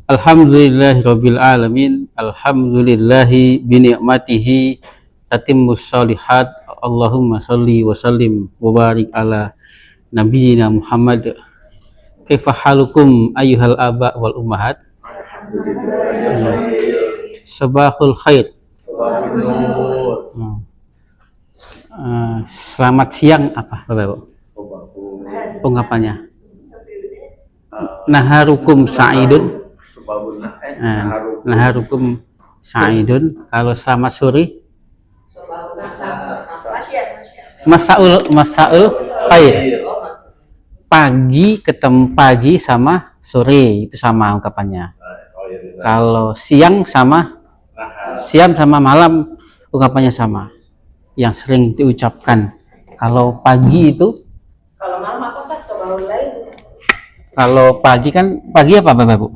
Alhamdulillahirabbil alamin. Alhamdulillahi bi ni'matihi tatimmus shalihat. Allahumma shalli wa sallim wa barik ala nabiyyina Muhammad. Kaifa halukum ayyuhal aba wal ummahat? Sabahul khair. Selamat siang apa Bapak? Ungkapannya. Naharukum sa'idun. Naharukum sa'idun. Kalau selamat sore, masaul khair. Pagi ketemu pagi sama sore itu sama ungkapannya. Kalau siang sama malam ungkapannya sama. Yang sering diucapkan. Kalau pagi itu, kalau malam apa sah? Kalau pagi kan pagi apa Bapak Bu?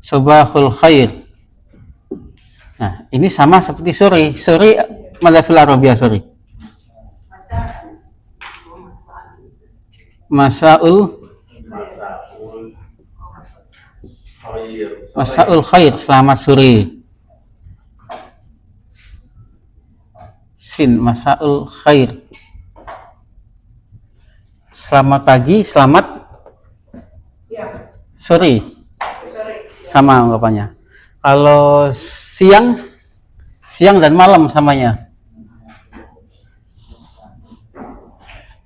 Sobahul khair. Nah, ini sama seperti sore. Sore madzhab Arabia sore. Masaul khair, selamat sore. Sin masaul khair. Selamat pagi, selamat sore. Sama ungkapannya. Kalau siang dan malam samanya.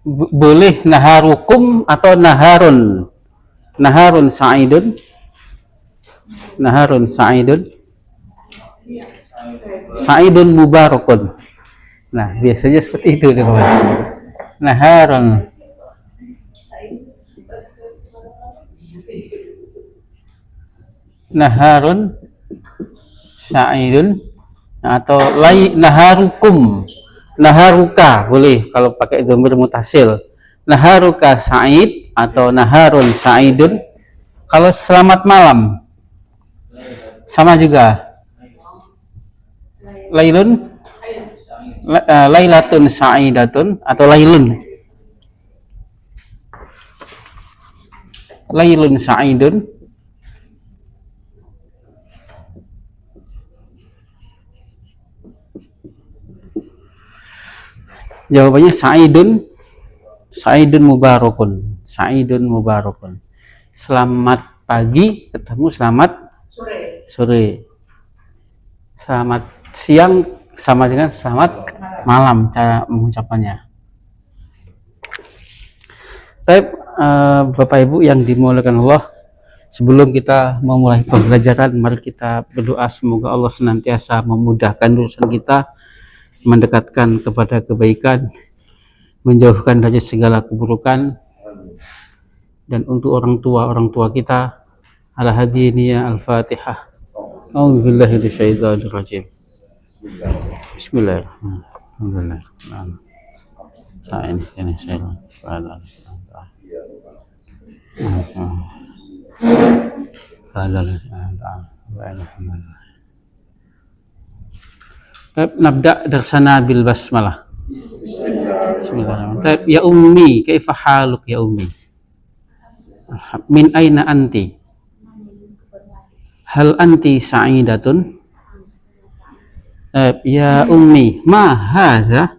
Boleh naharukum atau naharun. Naharun sa'idun. Naharun sa'idun. Sa'idun mubarakun. Nah, biasanya seperti itu naharun. Naharun sa'idun atau naharukum. Naharuka boleh kalau pakai dhamir mutasil. Naharuka sa'id atau naharun sa'idun. Kalau selamat malam sama juga. Lailatun sa'idatun atau lailun sa'idun. Jawabannya Sa'idun mubarakun. Sa'idun mubarakun. Selamat pagi ketemu selamat sore. Selamat siang sama dengan selamat malam cara mengucapannya. Baik, Bapak Ibu yang dimuliakan Allah, sebelum kita memulai pembelajaran, mari kita berdoa semoga Allah senantiasa memudahkan urusan kita, mendekatkan kepada kebaikan, menjauhkan dari segala keburukan. Dan untuk orang tua kita, ala hadiniya al-fatihah. A'udzubillahi minasyaitonir rajim. Bismillahirrahmanirrahim. Ini saya nabda darsana bil basmalah. Bismillahirrahmanirrahim. Ya ummi, kaifa haluk ya ummi? Min aina anti? Hal anti sa'idatun? Ya ummi, ma hadza?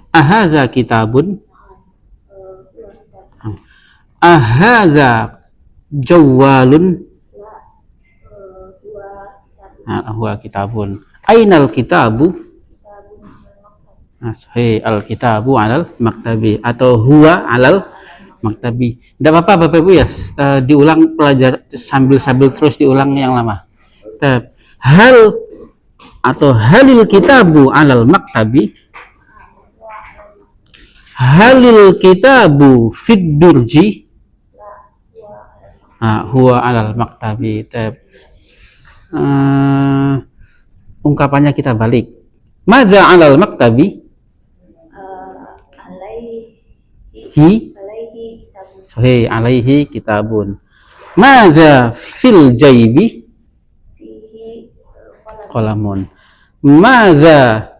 Ahadza kitabun? Ahadza jawwalun? Huwa kitabun. Ainal kitabu? Al-kitabu alal maktabi atau huwa alal maktabi. Tidak apa-apa Bapak Ibu ya, diulang pelajar sambil terus diulang yang lama. Hal atau halil kitabu alal maktabi, halil kitabu fid durji, huwa alal maktabi. Ungkapannya kita balik. Madza alal maktabi? Alaihi kitabun. Madza fil jaibi? Qalamun. Madza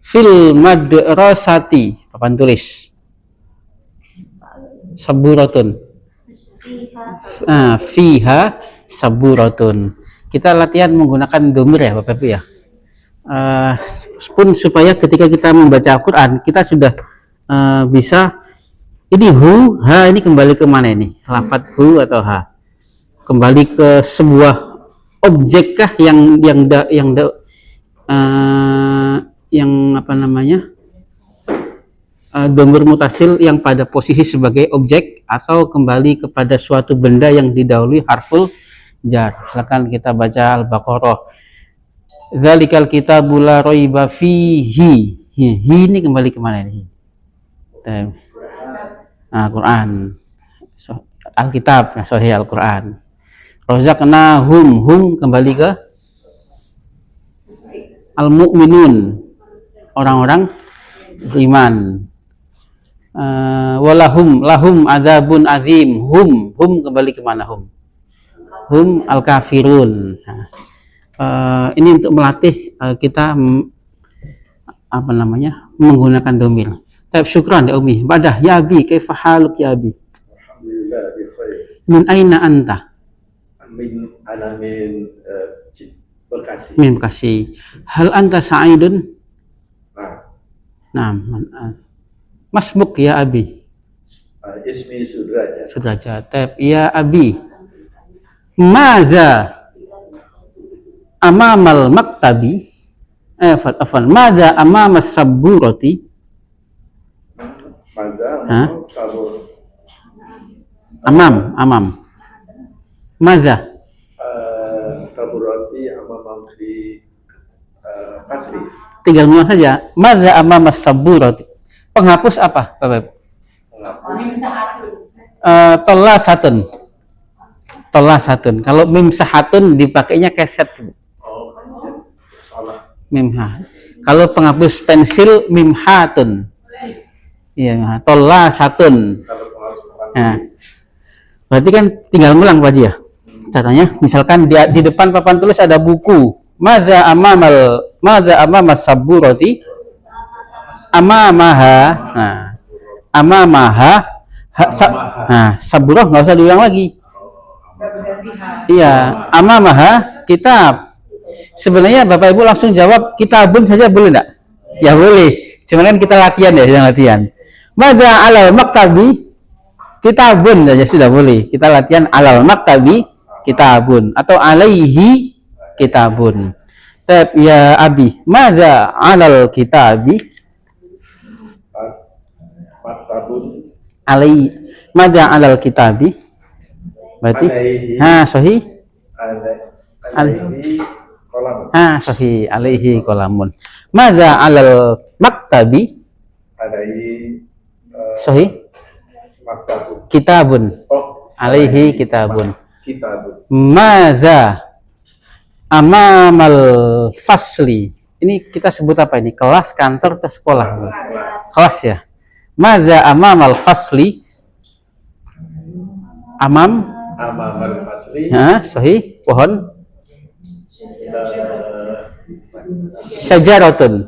fil madrasati, papan tulis. Saburatun. Fiha saburatun. Kita latihan menggunakan domir ya Bapak Ibu ya. Pun supaya ketika kita membaca Al-Quran kita sudah bisa ini hu, ha ini kembali ke mana ini? Lafadz hu atau ha? Kembali ke sebuah objek kah yang apa namanya? Domir mutasil yang pada posisi sebagai objek atau kembali kepada suatu benda yang didahului harful jar. Silakan kita baca Al-Baqarah. Dzalikal kitabul la raiba fihi. Hi ini kembali ke mana ini? Quran. Alkitab, Sahih Al-Quran. Razaqnahum, hum kembali ke al-mu'minun, orang-orang beriman. Lahum adzabun azim, hum kembali ke mana hum al-kafirun. Ini untuk melatih kita apa namanya menggunakan domir. Syukran ya Umi. Badah ya Abi, kaifa haluk ya Abi? Alhamdulillah bi khair. Min aina anta? Min Bekasi. Min Bekasi. Hal anta sa'idun? Nah, masbuk ya Abi. Ismi Sudrajat. Sudrajat. Ya Abi. Madza amamal maktabi? Madza amamas saburati? Sabur. Amam. Madza? Saburati amam fi kasri. Tinggal ngulang saja. Madza amamas saburati? Penghapus apa, Bapak? Tolasatun. Kalau mim sahatun dipakainya keset. Salah. Mimha. Kalau penghapus pensil mimhatun. Iya, tolasatun. Nah, berarti kan tinggal ngulang Pak Haji ya. Caranya, misalkan di depan papan tulis ada buku. Madza amamas saburati? Amamaha. Nah, amamaha. Saburah nggak usah diulang lagi. Iya, amamaha kitab. Sebenarnya Bapak Ibu langsung jawab kitabun saja boleh enggak? Ya boleh. Cuman kan kita latihan ya, sedang latihan. Madza alal maktabi? Kitabun saja sudah boleh. Kita latihan alal maktabi kitabun atau alaihi kitabun. Ya Abi, madza alal kitabi? Maktabun. Alaihi. Madza alal kitabi? Berarti sahih. Alaihi kolamun. Sahih, alaihi kolamun. Madza alal maktabi? Alaihi sahih. maktabun. Kitabun. Alaihi kitabun. Kitabun. Madza amamal fasli? Ini kita sebut apa ini? Kelas, kantor, atau sekolah? Kelas ya. Madza amamal fasli? Amamal fasli. Sahih. Pohon. Syajaratun.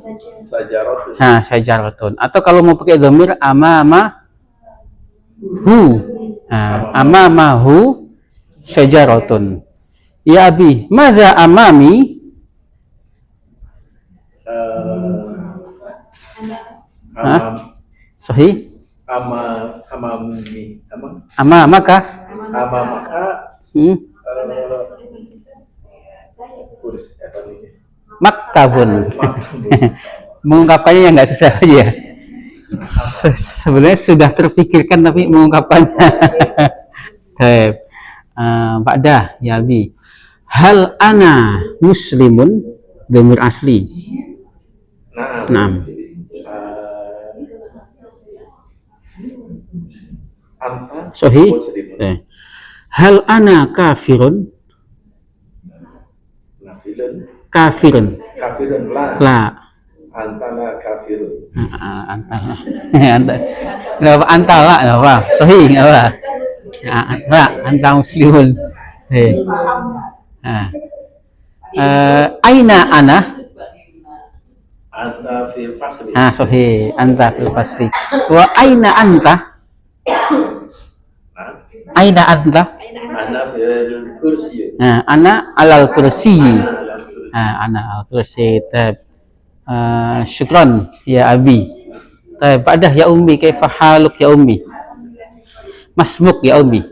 Syajaratun. Atau kalau mau pakai dhamir amamahu. Amamahu syajaratun. Ya Abi, madza amami? Sahih. Amamaka. Maktabun. Mengungkapkannya yang nggak susah ya. Sebenarnya sudah terpikirkan tapi mengungkapkannya. Ba'dah ya Abi. Hal ana muslimun? Dhamir asli. Naam. Sahih. Hal ana kafirun? Kafirun. La. Antala kafirun. Antala apa? Sahih apa? Anta muslimun. Aina ana? Anta fil fasli. Sahih. Anta fil fasli. Wa aina anta? Aina anta? Ana fil kursi. Ana alal kursi. Ala kursi. Ana al kursi. Tab. Syukran ya abi. Tab. Ba'dah ya ummi, kaifa haluk ya ummi? Masmuk ya ummi.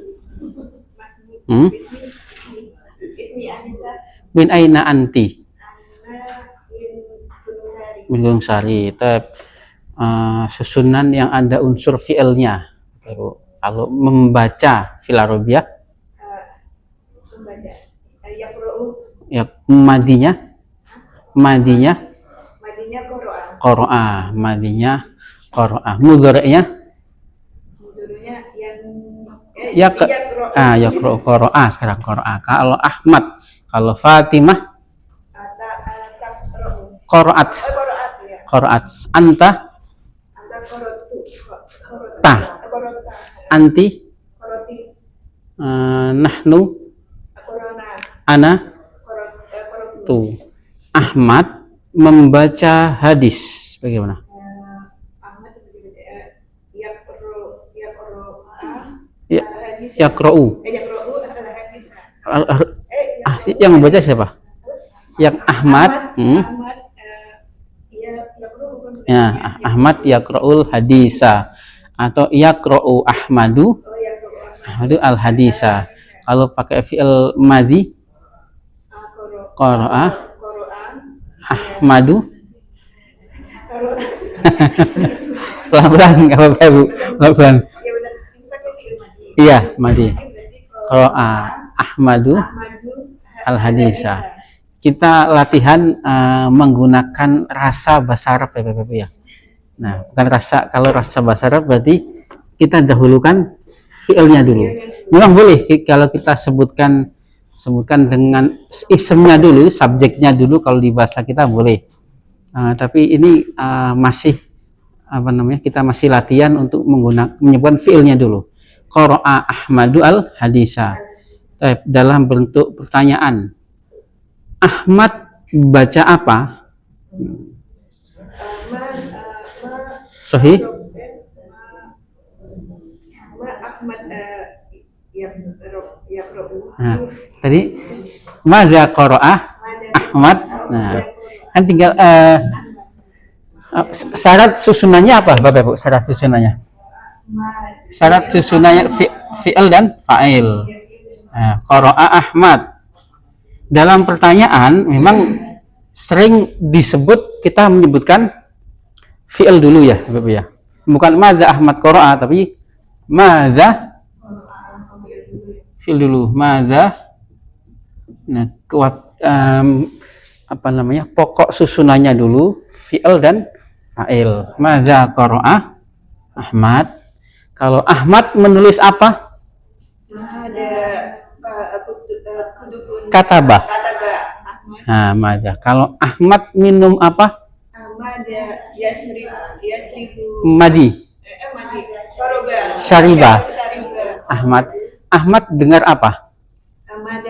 Ismi Anissa. Min aina anti? Min Min Gunung Gunung Sari. Sari. Tab. Susunan yang ada unsur fi'ilnya. Kalau membaca fil Arabiyah, Membaca. Yaqra'u. ya madinya Madinya qara'a, qara'a. madinya qara'a. Mudhari'nya Mudhari'nya yaqra'u qara'a. Sekarang qara'a. Kalau Ahmad, kalau Fatimah Taqra'u. qara'at. Qaraat ya. Qara'at. Anta Anta qara'tu. Ta. Qara'ta. anti Qara'ti. nahnu Qara'na. ana Qara'tu. tu. Ahmad membaca hadis. Bagaimana? Ahmad yaqra'u Ya, al-hadis. yaqra'u. Yaqra'u al-hadis. Yang membaca siapa? Yang Ahmad. Ahmad yaqra'u bukan? Ya, Ahmad yaqra'ul hadisa atau yaqra'u Ahmadu Oh, yaqra'u Ahmadu al hadisa. Kalau pakai fi'il madhi qara'a Ahmadu. Pelan-pelan enggak apa-apa Bu. Pelan-pelan. Ya benar, ini pakai fi'il madhi. Iya, madhi. Berarti Qara'a Ahmadu Ahmadu al hadisa. Kita latihan menggunakan rasa bahasa Arab ya Bapak ya. Nah, bukan rasa. Kalau rasa bahasa Arab berarti kita dahulukan fi'ilnya dulu. Memang boleh kalau kita sebutkan dengan isimnya dulu, subjeknya dulu kalau di bahasa kita boleh. Tapi ini masih kita masih latihan untuk menyebutkan fi'ilnya dulu. Qara'a Ahmadu al hadisa. Dalam bentuk pertanyaan. Ahmad baca apa? Sahih. Ahmad yaqra'u. Nah, tadi madza qara'a Ahmad. Nah, kan tinggal syarat susunannya apa Bapak Ibu? Syarat susunannya. Syarat susunannya fi'il dan fa'il. Nah, qara'a Ahmad. Dalam pertanyaan memang sering disebut kita menyebutkan fi'il dulu ya Bapak ya. Bukan madza Ahmad qara'a tapi madza fi'il dulu. Madza. Nah, pokok susunannya dulu fi'il dan fa'il. Madza qara'a Ahmad. Kalau Ahmad menulis apa? Kataba. Ahmad. Nah, madza. Kalau Ahmad minum apa? Ahmad yasribu. Madi. Madi. Syariba. Syariba. Syariba. Ahmad dengar apa? Ahmad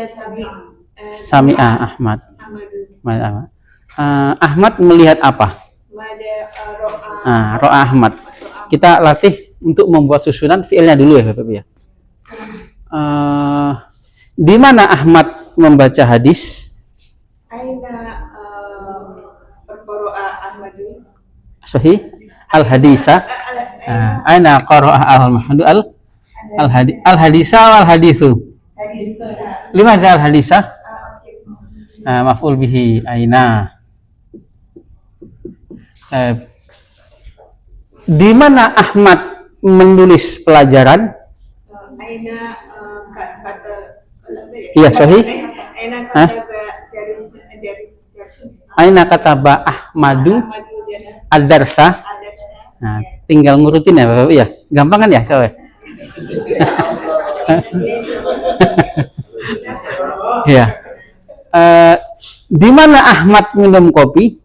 Sami'a Ahmad. Ahmadu. Ahmad melihat apa? Ro'a Ahmad. Kita latih untuk membuat susunan fi'ilnya dulu ya Bapak ya. Di mana Ahmad membaca hadis? Aina qara'a Ahmadu. Sahih al hadisa. Aina qara'a Ahmadu al hadisa wal hadithu. Limadza al hadisa? Maf'ul bihi aina. Di mana Ahmad menulis pelajaran? Aina kata Iya, sahih. Aina kata Aina kataba Ahmadu ad-darsa. Nah, tinggal ngurutin ya Bapak ya. Gampang kan ya, soalnya? Iya. Di mana Ahmad minum kopi?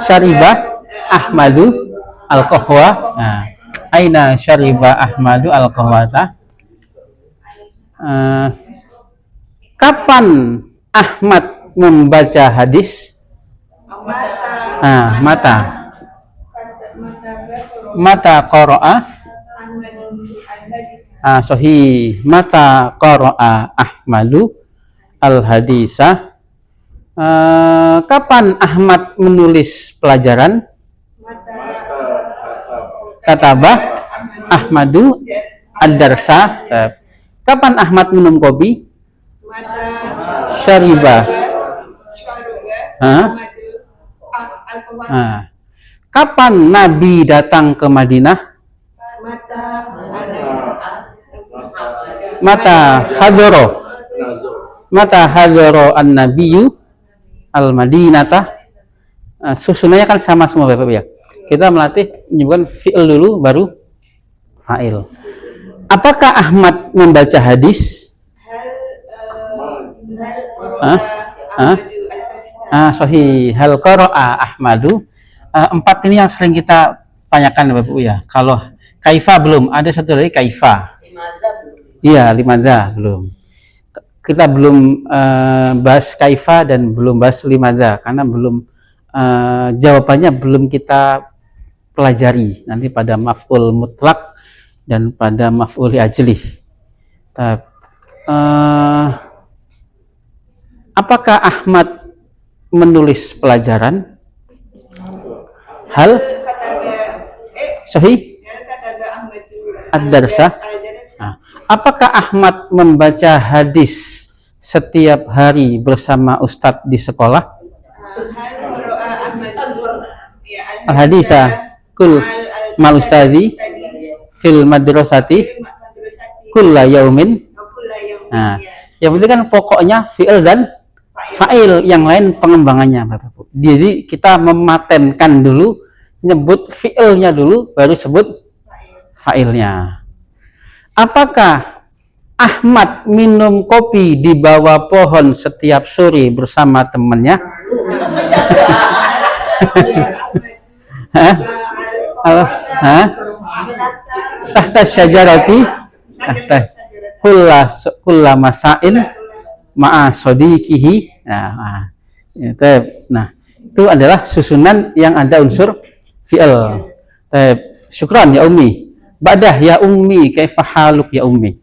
Syariba Ahmadu al-qahwa. Nah, aina syariba Ahmadu al-qahwata. Kapan Ahmad membaca hadis? Mata. Kata Mata qara'a. Ahmadu al-hadis. Sahih. Mata qara'a Ahmadu al-hadisa. Kapan Ahmad menulis pelajaran? Mata Kataba Ahmadu ad-darsa. Kapan Ahmad minum kopi? Mata Syariba. Ahmadu al-Quran. Kapan Nabi datang ke Madinah? Mata hadoro. Mata hadoro an-nabiyyu al-Madinata. Susunannya kan sama semua Bapak ya. Kita melatih menyebutkan fi'il dulu baru fa'il. Apakah Ahmad membaca hadis? Sahih. Hal qara'a Ahmadu. Empat ini yang sering kita tanyakan Bapak ya. Kalau kaifa belum, ada satu lagi kaifa. Iya, limadza belum. Kita belum bahas kaifa dan belum bahas limadza karena belum jawabannya belum kita pelajari nanti pada maf'ul mutlak dan pada maf'ul ajlih. Apakah Ahmad menulis pelajaran? Hal sahih ad-darsa. Apakah Ahmad membaca hadis setiap hari bersama Ustadz di sekolah? Al-hadisa kul mal ustadzi fil madrasati kulla yaumin. Yang penting kan pokoknya fi'il dan fa'il, yang lain pengembangannya Bapak Bu. Jadi kita mematenkan dulu, nyebut fi'ilnya dulu baru sebut fa'ilnya. Apakah Ahmad minum kopi di bawah pohon setiap sore bersama temannya? Tahta syajarati kulla masa'in ma'a sodiqihi. Nah, itu adalah susunan yang ada unsur fi'il. Syukran ya ummi. Ba'dah ya ummi, kaifa haluk ya ummi.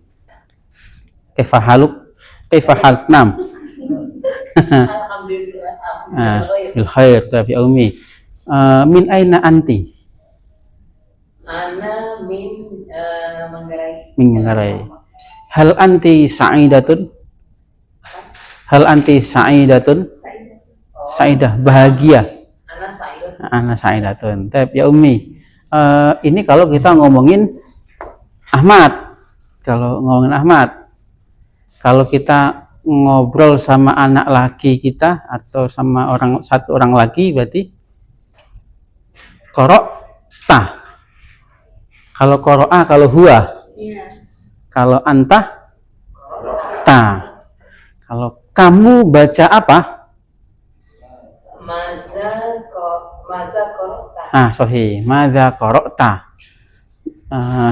Kaifa haluk? Kaifa haluk? Nam. Bil khair ya ummi. Min aina anti? Ana min Manggarai. Min Manggarai. Hal anti sa'idatun? Hal anti sa'idatun? Sa'idah, bahagia. Ana sa'idatun. Ana sa'idatun. Ya ummi. Ini kalau kita ngomongin Ahmad. Kalau kita ngobrol sama anak laki kita atau sama satu orang laki berarti korokta. Kalau koro'a, kalau huwa. Kalau anta, ta. Kalau kamu baca apa? Maza korokta. Sahih. Maza korokta.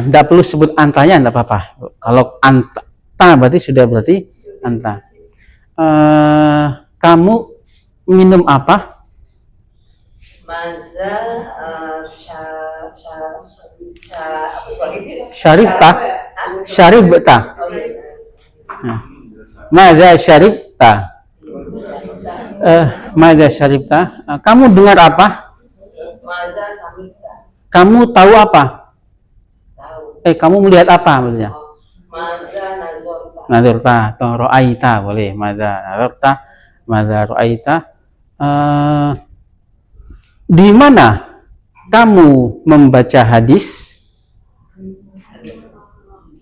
Tidak perlu sebut antanya, tidak apa-apa. Kalau anta berarti sudah berarti anta. Kamu minum apa? Maza syaribta. Maza syaribta. Maza syaribta. Kamu dengar apa? Maza samita. Kamu tahu apa? Tahu. Kamu melihat apa maksudnya? Maza nazorta. Nazorta atau ro'aita boleh. Maza nazorta, maza ro'aita. Di mana kamu membaca hadis?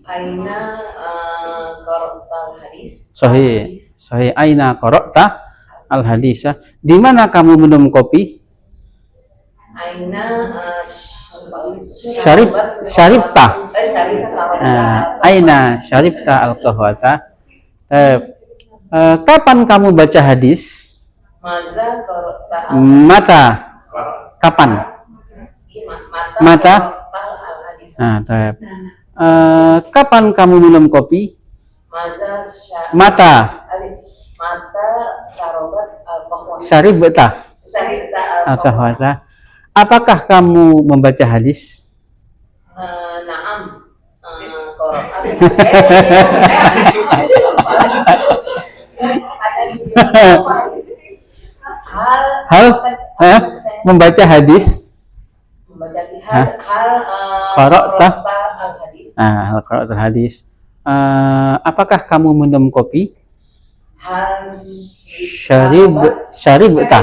Aina qara'ta al-hadis. Sahih. Aina qara'ta al-hadisa. Di mana kamu minum kopi? Aina syaribta. Aina Syaribta. syaribta al-qahwata. Kapan kamu baca hadis? Maza qara'ta Mata. Kapan? Mata. al-hadis. Kapan kamu minum kopi? Maza Mata. mata syarobat al-qahwa. Syaribta. Sahibta al-kahwata. Apakah kamu membaca hadis? Naam. Qara'at. Hal membaca hadis? Membaca hal Qara'ta al-hadis. Al-qara'atul hadis. Apakah kamu minum kopi? Hal Syaribta. Syaribta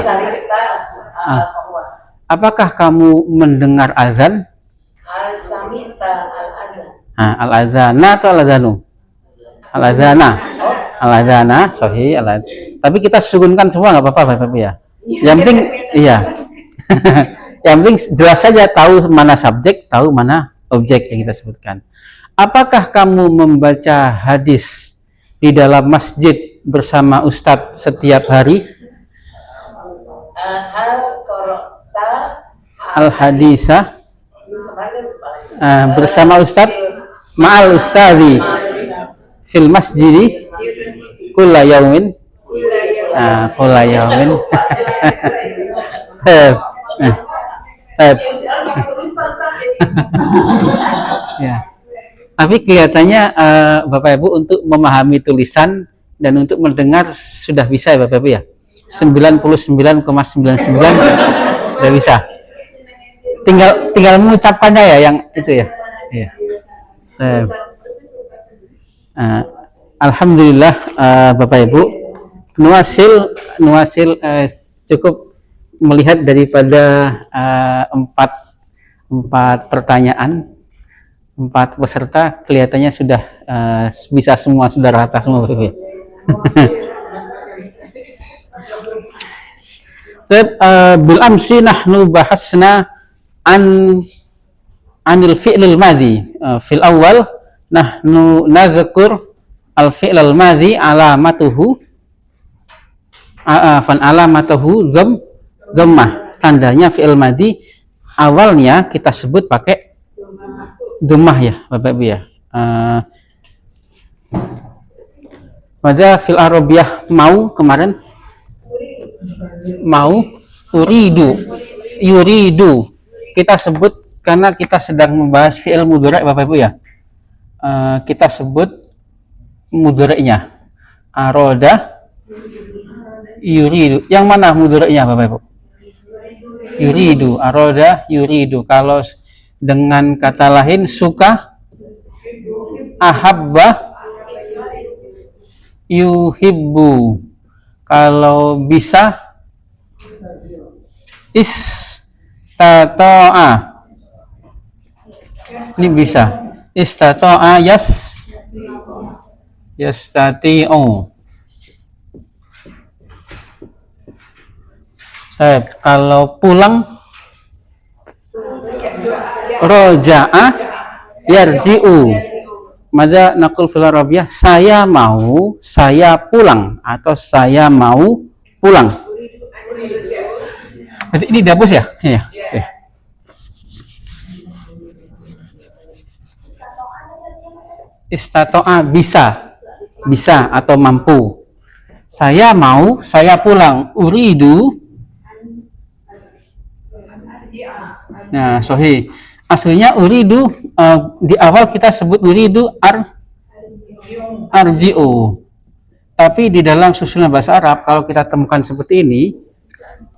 Apakah kamu mendengar azan? hal sami'ta al-azan. Al-azana atau al-azanu? Al-azana. Al-azana, sahih. Tapi kita sukunkan semua nggak apa-apa, Bapak ya. Yang penting, iya. Yang penting jelas saja tahu mana subjek, tahu mana objek yang kita sebutkan. Apakah kamu membaca hadis di dalam masjid bersama Ustadz setiap hari? Hal qara'ta Al-hadisah bersama Ustadz ma'al ustadzi fil masjidi kulla yaumin. Kulla yaumin. Ya. Tapi kelihatannya Bapak Ibu untuk memahami tulisan dan untuk mendengar sudah bisa ya Bapak Ibu ya. 99,99 sudah bisa. Tinggal mengucapkannya ya yang itu ya. Iya. Alhamdulillah Bapak Ibu, Nuasil cukup melihat daripada empat pertanyaan, 4 peserta kelihatannya sudah bisa semua, sudah rata semua Bapak Ibu. Bil amsi nahnu bahasna anil fi'lil madhi. Fil awal nahnu nadhkur al fi'lal madhi alamatuhu dhammah. Tandanya fi'il madhi awalnya kita sebut pakai dhammah ya Bapak Ibu ya. Pada fil arabiyah mau kemarin mau yuridu kita sebut karena kita sedang membahas fi'il mudhari' Bapak Ibu ya. Kita sebut mudhari'nya aroda yuridu. Yang mana mudhari'nya Bapak Ibu? Yuridu, aroda yuridu. Kalau dengan kata lain suka, ahabba yuhibbu. Kalau bisa istata'a. Ini bisa. Istata'a yastati'u. Kalau pulang roja'a yarji'u. Mada naqul fil arabiyah, saya mau, saya pulang, atau saya mau pulang. Jadi ini dihapus ya? Iya. Okay. Istato'a bisa atau mampu. Saya mau, saya pulang. Uridu. Nah, sahih. Aslinya uridu di awal kita sebut uridu arji'u. Tapi di dalam susunan bahasa Arab kalau kita temukan seperti ini,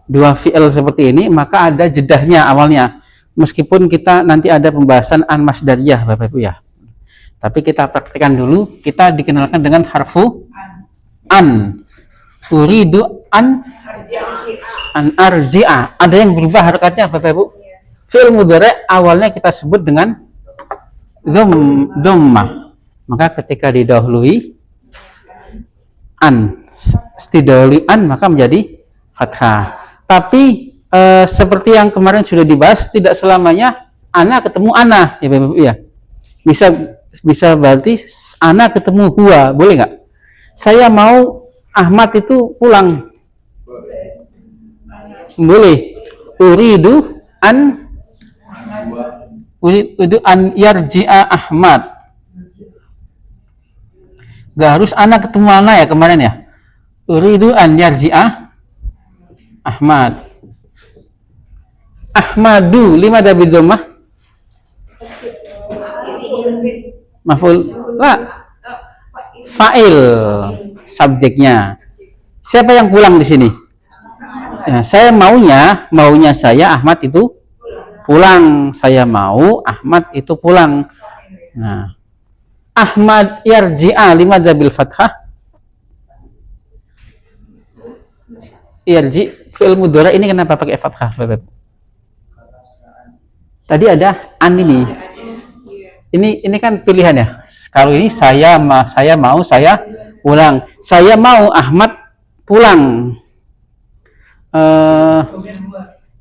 dua fi'il seperti ini, maka ada jedahnya awalnya. Meskipun kita nanti ada pembahasan an masdariyah Bapak Ibu ya. Tapi kita praktikkan dulu, kita dikenalkan dengan harfu an. Uridu an arji'a. Ada yang berubah harokatnya Bapak Ibu? Fi'il mudhari' awalnya kita sebut dengan dhammah. Maka ketika didahului an, maka menjadi fathah. Tapi seperti yang kemarin sudah dibahas, tidak selamanya ana ketemu ana ya Bapak Ibu ya. Bisa berarti ana ketemu huwa, boleh nggak? Saya mau Ahmad itu pulang. Boleh. Uridu an yarji'a Ahmad. Gak harus anak ketemu anak ya kemarin ya. Uridu an yarji'a Ahmad. Ahmadu limadha bidhammah? Maf'ul la. Fa'il subjeknya. Siapa yang pulang di sini? Ya, saya maunya saya Ahmad itu pulang. Saya mau Ahmad itu pulang. Nah, Ahmad yarji'a limadha bil fathah? Yarji fi'il mudhari ini kenapa pakai fathah, Bapak? Tadi ada an ini. Ini kan pilihan ya. Kalau ini saya mau saya pulang. Saya mau Ahmad pulang.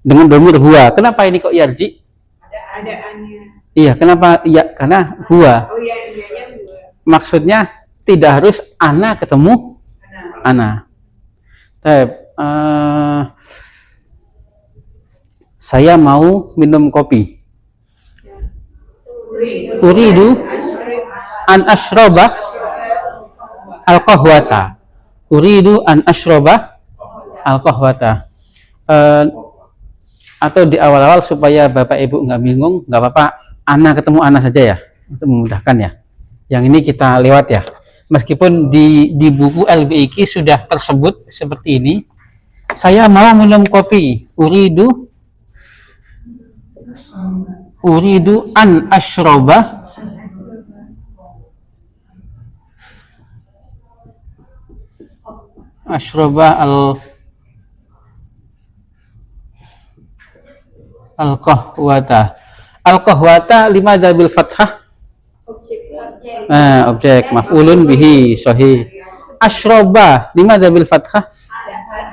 Dengan dhamir huwa. Kenapa ini kok yarji? Ada annya. Iya, kenapa? Ya, karena huwa. Oh iya, iyanya dua. Maksudnya tidak harus ana ketemu ana. Saya mau minum kopi. Uridu an ashroba al-qahwata. Uridu an ashroba al-qahwata. Atau di awal-awal supaya Bapak Ibu nggak bingung, nggak apa-apa, ana ketemu ana saja ya, untuk memudahkan ya. Yang ini kita lewat ya. Meskipun di buku LBIQ sudah tersebut seperti ini. Saya mau minum kopi. Uridu an ashroba al-qahwata. Al-qahwata limadha bil fathah? Objek maf'ulun bihi sahih. Ashroba limadha bil fathah?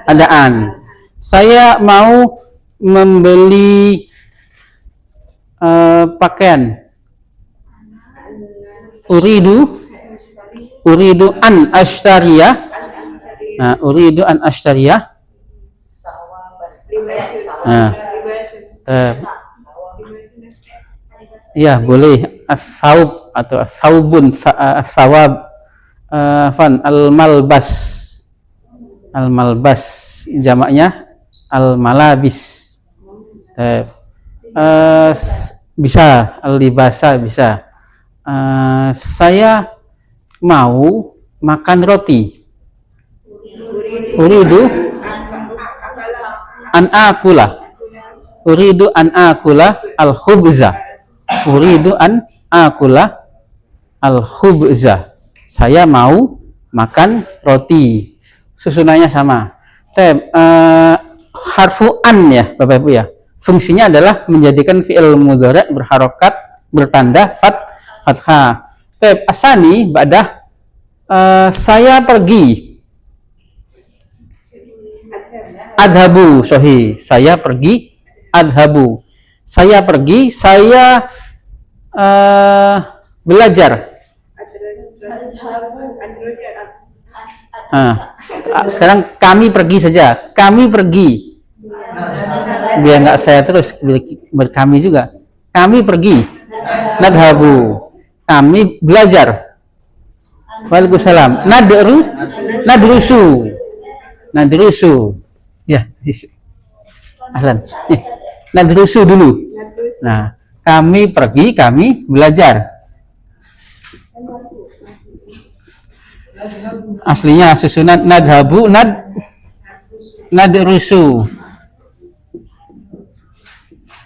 Adaan. Saya mau membeli pakaian. Uridu an ashtariya. Nah, uridu an ashtariya. Iya, boleh as-saub atau as-saubun, as-sawab, al-malbas jamaknya al-malabis. Bisa al-libasa bisa. Saya mau makan roti. Uridu an akula. Uridu an akula al-khubza. Uridu an akula al-khubza. Saya mau makan roti. Susunannya sama. Harfu an ya, Bapak Ibu ya. Fungsinya adalah menjadikan fi'il mudhari' berharokat bertanda fathah. Asani ba'dah saya pergi. Adhabu, sahih. Saya pergi. Adhabu. Saya pergi. Saya belajar. Sekarang kami pergi saja. Kami pergi. Biar nggak saya terus berkami juga. Kami pergi. Nadhabu. Kami belajar. Waalaikumsalam. Nadrusu. Ya, ahlan. Nadrusu dulu. Nah, kami pergi, kami belajar. Aslinya susunan nadhabu, nadrusu.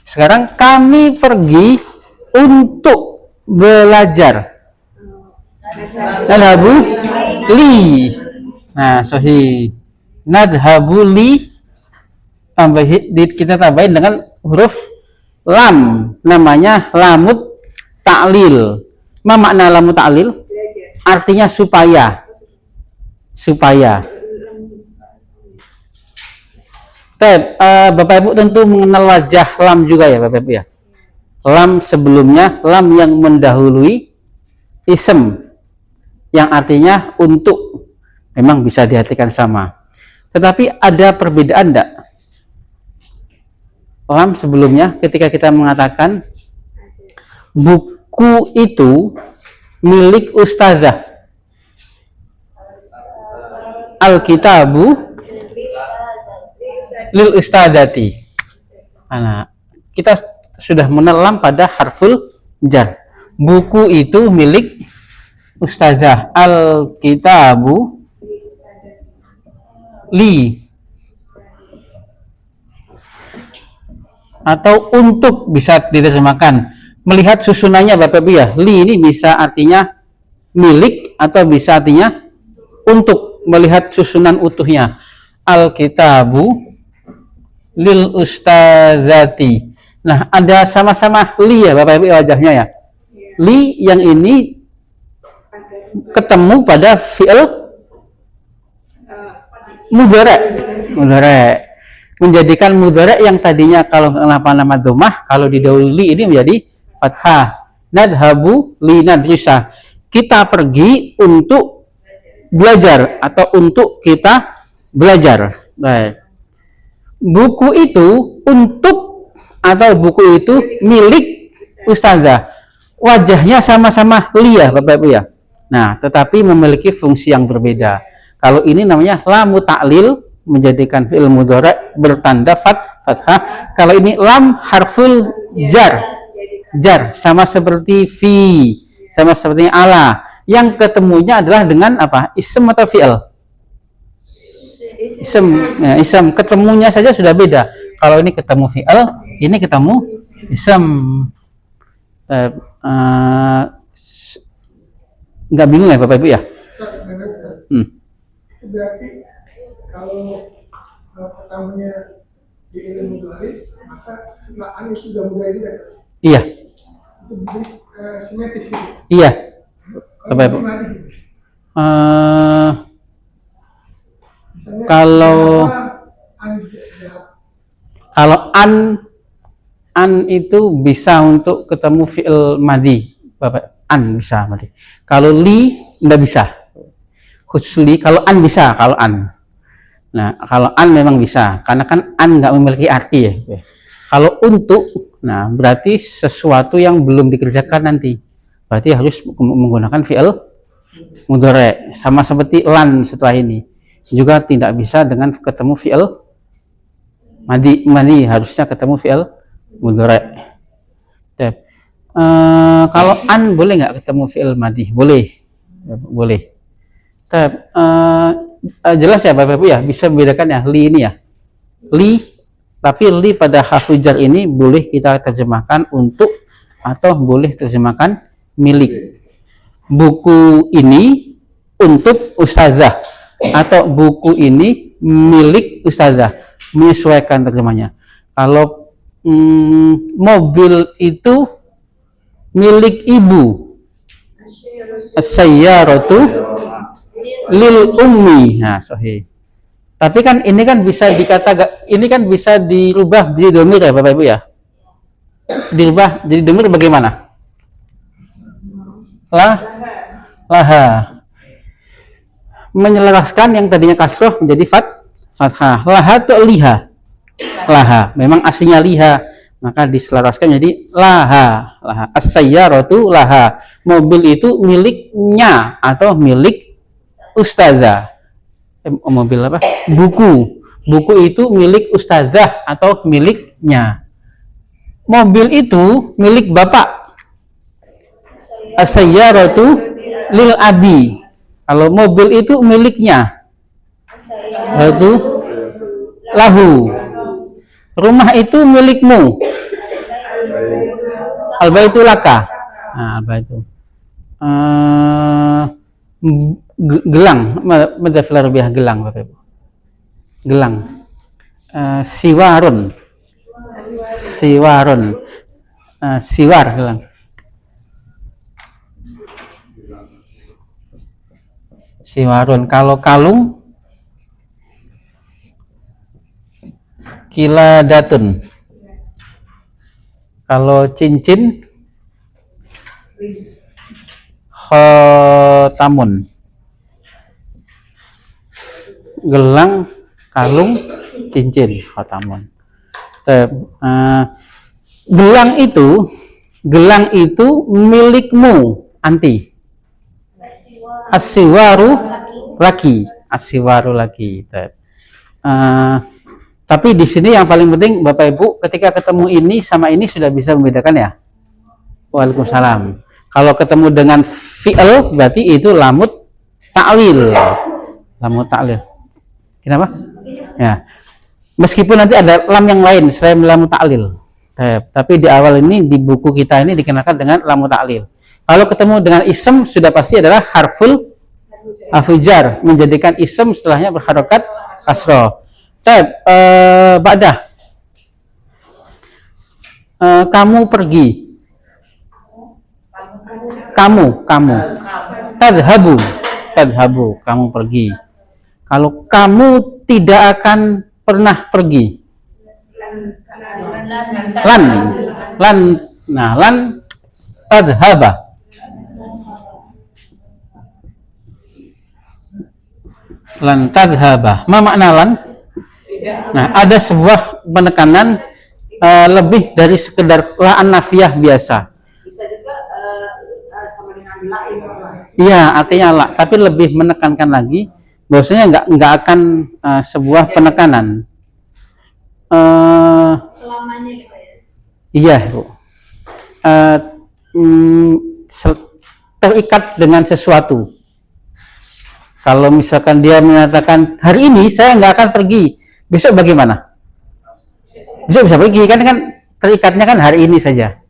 Sekarang kami pergi untuk belajar. Nadhabu li. Nah, sahih. Nadhabu li. Kita tambahin dengan huruf lam. Namanya lamut ta'lil. Ma makna lamut ta'lil? Artinya supaya. Bapak Ibu tentu mengenal wajah lam juga ya Bapak Ibu ya. Lam sebelumnya, lam yang mendahului ism yang artinya untuk. Memang bisa diartikan sama. Tetapi ada perbedaan enggak? Lam sebelumnya ketika kita mengatakan buku itu milik ustazah. Al-kitabu lil ustadati. Nah, kita sudah menelam pada harful jar. Buku itu milik ustazah, al-kitabu li, atau untuk bisa diterjemahkan. Melihat susunannya Bapak Ibu ya, li ini bisa artinya milik atau bisa artinya untuk. Melihat susunan utuhnya, al-kitabu lil ustazati. Nah, ada sama-sama li ya Bapak Ibu wajahnya ya. Li yang ini ketemu pada fi'il mudhari'. Menjadikan mudhari' yang tadinya kalau kenapa nama dhammah, kalau didahului li ini menjadi fathah. Nadhabu li nadrusa. Kita pergi untuk belajar atau untuk kita belajar. Baik. Buku itu untuk atau buku itu milik ustazah. Wajahnya sama-sama li ya Bapak Ibu ya. Nah, tetapi memiliki fungsi yang berbeda. Kalau ini namanya lamu ta'lil, menjadikan fi'il mudhari' bertanda fathah. Kalau ini lam harful jar, sama seperti fi, sama seperti ala. Yang ketemunya adalah dengan apa? Ism atau fi'il? Ism. Ya, ism. Ketemunya saja sudah beda. Kalau ini ketemu fi'il, ini ketemu ism. Nggak bingung ya Bapak Ibu ya? Berarti kalau pertamanya di ilmu mudhari, maka setelah an itu sudah mudhari juga. Iya. Itu simetris gitu. Iya. Bapak Ibu. Kalau an itu bisa untuk ketemu fi'il madhi, Bapak. An bisa madhi. Kalau li nggak bisa. Khusus li, kalau an bisa, kalau an. Nah, kalau an memang bisa, karena kan an nggak memiliki arti ya. Kalau untuk, nah berarti sesuatu yang belum dikerjakan nanti. Berarti harus menggunakan fi'il mudhari'. Sama seperti lan setelah ini. Juga tidak bisa dengan ketemu fi'il madhi, harusnya ketemu fi'il mudhari'. Kalau an boleh nggak ketemu fi'il madhi? Boleh. Boleh. Jelas ya Bapak Ibu ya, bisa membedakan ya li ini ya. Li, tapi li pada harful jar ini boleh kita terjemahkan untuk atau boleh terjemahkan milik. Buku ini untuk ustazah atau buku ini milik ustazah, menyesuaikan terjemahnya. Kalau mobil itu milik ibu, as-sayyaratu lil ummi. Nah, sahih. Tapi kan ini kan bisa dikatakan, ini kan bisa dirubah jadi dhamir ya Bapak Ibu ya. Dirubah jadi dhamir bagaimana? Laha. Menyelaraskan yang tadinya kasroh menjadi fathah. Laha atau liha? Laha. Memang aslinya liha, maka diselaraskan jadi laha. As-sayyaratu laha. Mobil itu miliknya atau milik ustazah. Mobil apa? Buku itu milik ustazah atau miliknya. Mobil itu milik bapak. As-sayyaratu lil abi. Kalau mobil itu miliknya, itu lahu. Rumah itu milikmu. Al-baitu laka. Nah, al-baitu. Gelang, madafil arabiyah gelang Bapak Ibu. Gelang. Siwarun. Siwar gelang. Siwarun. Kalau kalung, kiladatun. Kalau cincin, khotamun. Gelang, kalung, cincin, khotamun. Gelang itu milikmu, anti. As-siwaru laki. Tapi di sini yang paling penting Bapak Ibu, ketika ketemu ini sama ini sudah bisa membedakan ya. Waalaikumsalam. Kalau ketemu dengan fi'il berarti itu lamut ta'lil. Lamut ta'lil. Kenapa? Ya. Meskipun nanti ada lam yang lain selain lamut ta'lil. Tapi di awal ini di buku kita ini dikenakan dengan lamut ta'lil. Kalau ketemu dengan ism sudah pasti adalah harful jar, menjadikan ism setelahnya berharokat kasroh. Ba'dah. Kamu pergi. Kamu. Tadhabu, kamu pergi. Kalau kamu tidak akan pernah pergi. Lan tadhaba. Lan tadhaba. Ma makna lan? Nah, ada sebuah penekanan lebih dari sekedar la'an nafiyah biasa. Bisa juga sama dengan la itu. Iya, artinya la, tapi lebih menekankan lagi bahwasanya nggak akan sebuah penekanan. Selamanya gitu ya. Iya, Bu. Terikat dengan sesuatu. Kalau misalkan dia menyatakan hari ini saya nggak akan pergi, besok bagaimana? Besok bisa pergi kan terikatnya kan hari ini saja.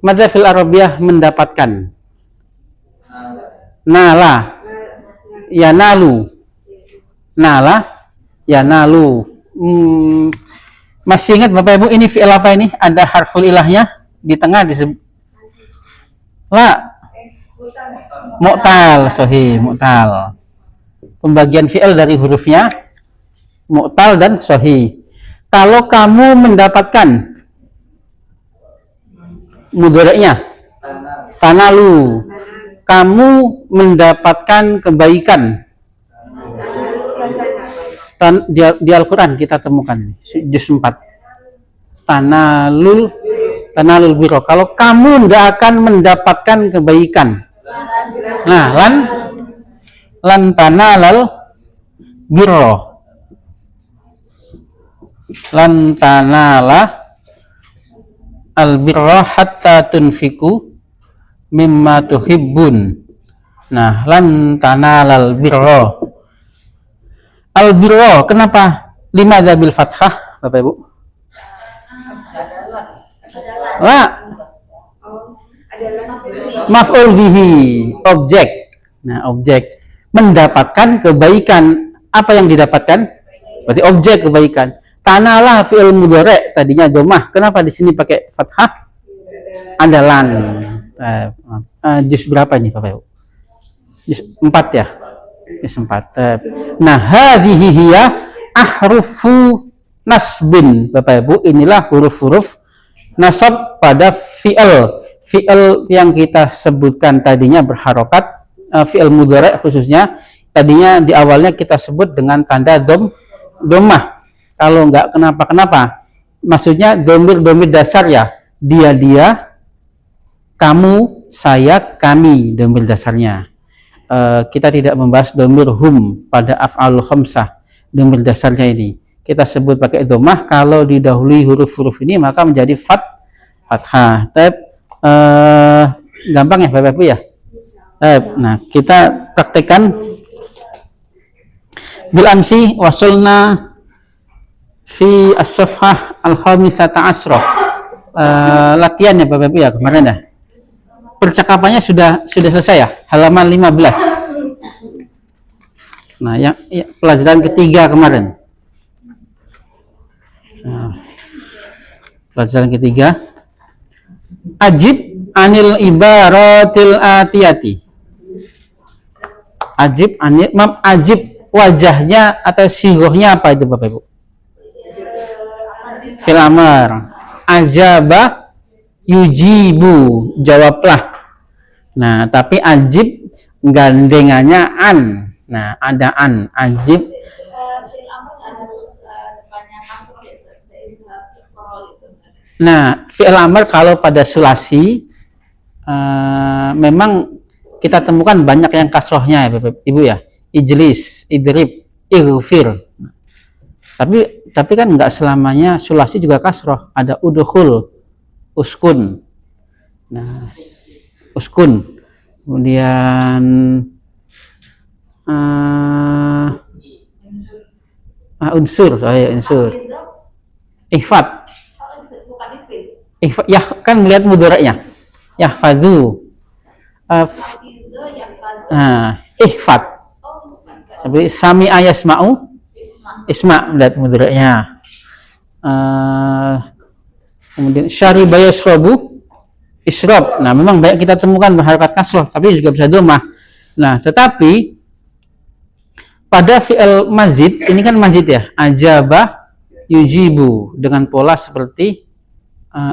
Madza fil Arabiyah mendapatkan. Nala, ya nalu. Nala, ya nalu. Masih ingat Bapak Ibu ini fi'il apa ini? Ada harful ilahnya di tengah disebut. La. Mu'tal, sahih, mu'tal. Pembagian fi'il dari hurufnya mu'tal dan sahih. Kalau kamu mendapatkan mudhari'nya tanalu, kamu mendapatkan kebaikan. Di Al-Quran kita temukan juz 4 tanalul biro, kalau kamu tidak akan mendapatkan kebaikan. Nah, lan tanalal biro, lan tanala al birra hatta tunfiku mimma tuhibbun. Nah, lan tanalal birra. Al birra, kenapa? Lima bil fathah, Bapak Ibu? La. Maf'ul bihi, objek. Nah, objek mendapatkan kebaikan. Apa yang didapatkan? Berarti objek kebaikan. Tanala fi'il mudhari' tadinya dhammah. Kenapa di sini pakai fathah? Ada lan. Juz berapa ini Bapak Ibu? Juz 4 ya? Juz 4. Nah, hadhihi hiya ahrufu nasbin. Bapak Ibu, inilah huruf-huruf nasab pada fi'il. Fi'il yang kita sebutkan tadinya berharokat, fi'il mudhari' khususnya. Tadinya di awalnya kita sebut dengan tanda dhammah. Kalau nggak kenapa-kenapa, maksudnya domir dasar ya, dia, kamu, saya, kami, domir dasarnya. Kita tidak membahas domir hum pada af'alul khamsah, domir dasarnya ini. Kita sebut pakai dhammah, kalau didahului huruf-huruf ini maka menjadi fathah. Gampang ya Bapak Ibu ya? Nah, kita praktekkan bil amsi wasulna fi as-safhah al-khamisata asrah. Latihan ya Bapak Ibu ya kemarin ya. Percakapannya sudah selesai ya, halaman 15. Nah, yang pelajaran ketiga kemarin. Nah, pelajaran ketiga. Ajib anil ibaratil atiyati. Ajib wajahnya atau sigohnya apa itu Bapak Ibu? Fil amar. Ajaba yujibu, jawablah. Nah, tapi ajib gandengannya an. Nah, ada an, ajib. Nah, fi'il amr kalau pada sulasi memang kita temukan banyak yang kasrohnya ya Bapak Ibu ya. Ijlis, idrib, ighfir. Tapi kan nggak selamanya sulasi juga kasroh. Ada udkhul, uskun. Nah, uskun. Kemudian unsur, unsur. Ihfad. Ihfad, ya kan melihat mudoranya. Yahfadu. Ihfad. Seperti sami ayasma'u. Isma melihat mudoranya. Kemudian syariba yashrabu. Isrob. Nah, memang banyak kita temukan berharakat kasroh, tapi juga bisa domah. Nah, tetapi pada fi'il mazid, ini kan mazid ya, ajaba yujibu, dengan pola seperti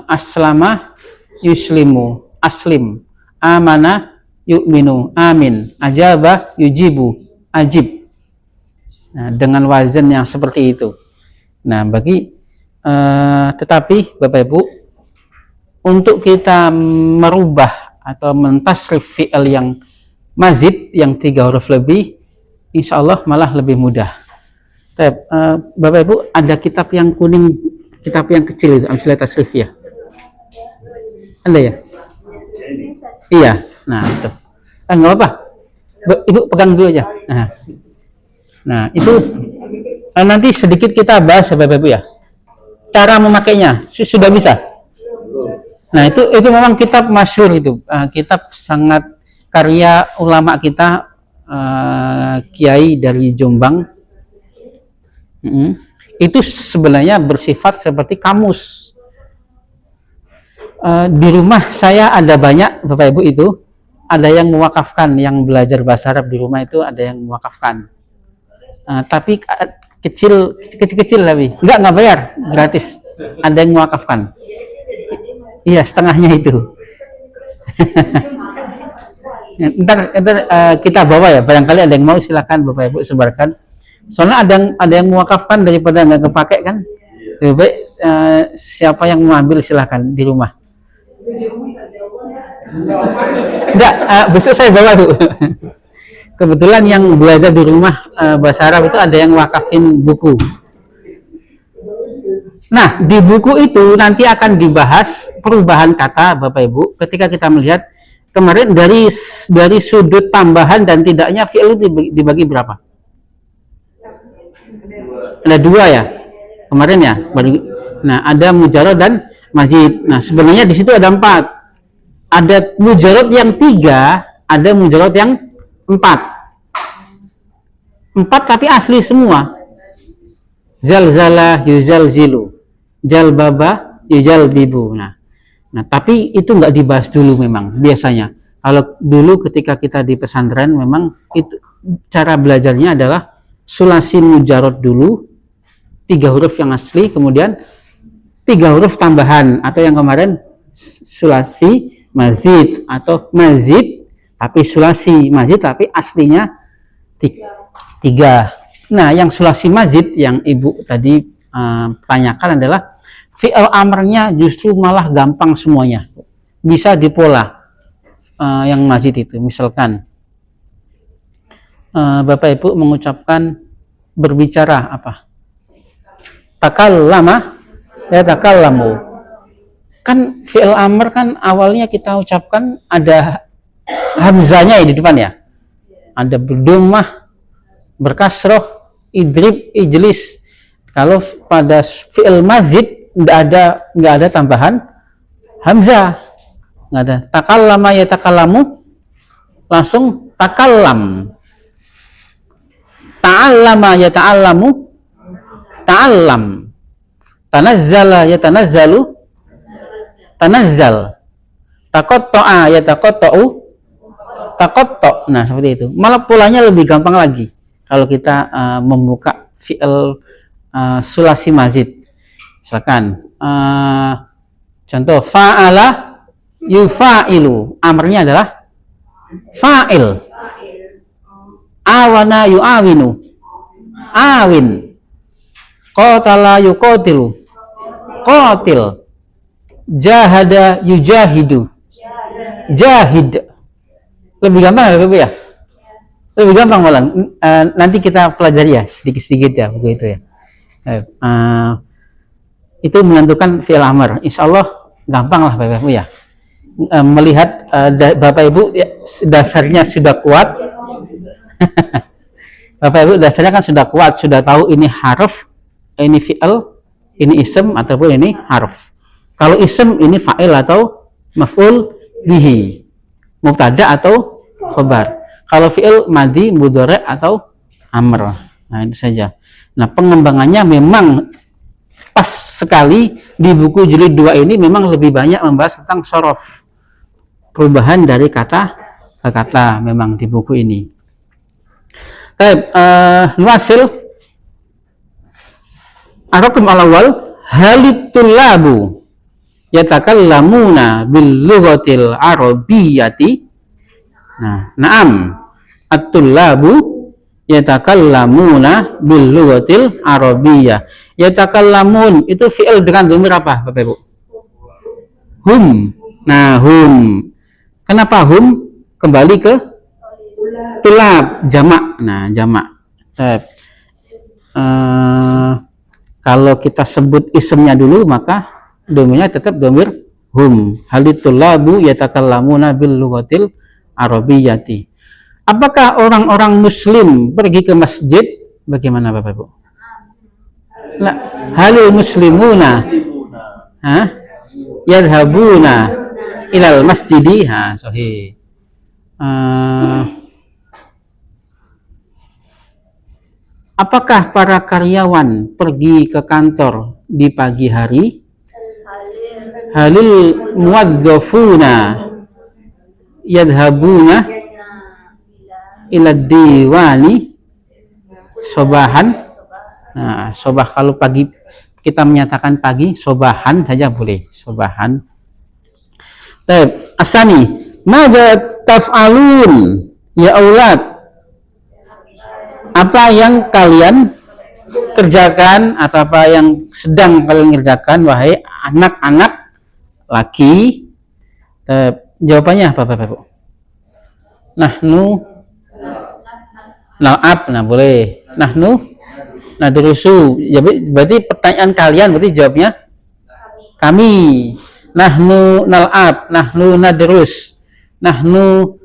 aslama yuslimu, aslim, amana yu'minu, amin, ajaba yujibu, ajib. Nah, dengan wazan yang seperti itu. Nah, tetapi Bapak Ibu, untuk kita merubah atau mentasrif fi'il yang mazid yang 3 huruf lebih, insya Allah malah lebih mudah. Bapak Ibu, ada kitab yang kuning, kitab yang kecil itu, Amsilah Tasrif ya? Ada ya? Iya. Nah, itu. Nggak apa-apa. Ibu pegang dulu aja. Nah, itu nanti sedikit kita bahas ya Bapak Ibu ya. Cara memakainya sudah bisa. Nah, itu memang kitab masyhur itu. Kitab sangat karya ulama kita, kiai dari Jombang. Itu sebenarnya bersifat seperti kamus. Di rumah saya ada banyak Bapak Ibu, itu ada yang mewakafkan, yang belajar bahasa Arab di rumah itu ada yang mewakafkan. Tapi kecil lebih, nggak bayar, gratis. Ada yang mewakafkan. Iya, setengahnya itu. Ntar kita bawa ya, barangkali ada yang mau, silakan Bapak Ibu sebarkan. Soalnya ada yang mewakafkan daripada nggak kepake kan. Lebih baik siapa yang mau ambil silakan di rumah. Enggak, besok saya bawa Bu. Kebetulan yang belajar di rumah bahasa Arab itu ada yang wakafin buku. Nah, di buku itu nanti akan dibahas perubahan kata Bapak Ibu ketika kita melihat kemarin dari sudut tambahan dan tidaknya fi'il itu dibagi berapa? Ada 2 ya kemarin ya. Nah, ada mujarad dan mazid. Nah, sebenarnya di situ ada 4. Ada mujarad yang 3, ada mujarad yang 4 tapi asli semua. Zalzala yuzalzilu, jalbaba yujalbibu. Nah, tapi itu nggak dibahas dulu memang biasanya. Kalau dulu ketika kita di pesantren memang itu cara belajarnya adalah sulasi mujarad dulu, 3 huruf yang asli, kemudian 3 huruf tambahan, atau yang kemarin sulasi mazid atau mazid tapi sulasi, mazid tapi aslinya 3. Nah, yang sulasi mazid yang Ibu tadi tanyakan adalah fi'il amrnya justru malah gampang semuanya. Bisa dipola yang mazid itu. Misalkan Bapak Ibu mengucapkan berbicara apa? Takallama ya takallamu. Kan fi'il amr kan awalnya kita ucapkan ada hamzanya di depan ya. Ada berdomah, berkasroh, idrib, ijlis. Kalau pada fi'il mazid nggak ada tambahan hamzah, nggak ada. Takallama ya takallamu, langsung takallam. Ta'allama ya ta'allamu, ta'allam. Tanazzala ya tanazzalu, tanazzal. Taqatta'a ya taqatta'u, taqatta'. Nah, seperti itu. Malah polanya lebih gampang lagi kalau kita membuka fi'il sulasi mazid. Misalkan contoh fa'ala yufa'ilu, amrnya adalah fa'il. Awana yu'awinu, awin. Qatala yuqatilu, qatil. Jahada yujahidu, jahid. Lebih gampang ya? Lebih gampang malah. Nanti kita pelajari ya sedikit-sedikit ya begitu ya. Itu menentukan fi'il amr. Insya Allah gampang lah Bapak Ibu ya. Melihat Bapak Ibu ya, dasarnya sudah kuat. Bapak Ibu dasarnya kan sudah kuat, sudah tahu ini harf, ini fi'il, ini ism ataupun ini harf. Kalau ism ini fa'il atau maf'ul bihi, mubtada atau khobar. Kalau fi'il madhi, mudhari atau amr. Nah, itu saja. Nah, pengembangannya memang pas sekali di buku jilid 2 ini memang lebih banyak membahas tentang sorof. Perubahan dari kata ke kata memang di buku ini. Baik, nuasil ar-raqam al-awwal halitulabu yatakallamuna bil lughatil arabiyyati. Nah, na'am. At-tullabu yatakallamuna bil lughatil arabiyyah. Yatakallamun itu fi'il dengan dhamir apa, Bapak Ibu? Hum. Nah, hum. Kenapa hum? Kembali ke tulab, jamak. Nah, jamak. Kalau kita sebut isimnya dulu, maka dhamirnya tetap dhamir hum. Halitulabu yatakallamuna bil lughatil arabiyyati. Apakah orang-orang muslim pergi ke masjid? Bagaimana Bapak Ibu? La, halil muslimuna yadhabuna ilal masjidi. Sahih. Apakah para karyawan pergi ke kantor di pagi hari? Halil muwadzafuna yadhabuna ila diwani sobahan. Nah, sobah kalau pagi kita menyatakan pagi, sobahan saja boleh, sobahan. Baik, asani, madza taf'alun ya aulad? Apa yang kalian kerjakan atau apa yang sedang kalian kerjakan wahai anak-anak laki? Jawabannya apa Bapak Ibu? Nahnu nal'ab, nah boleh. Nahnu nadrusu. Berarti pertanyaan kalian berarti jawabnya kami. Nahnu nal'ab, nahnu nadrus, nahnu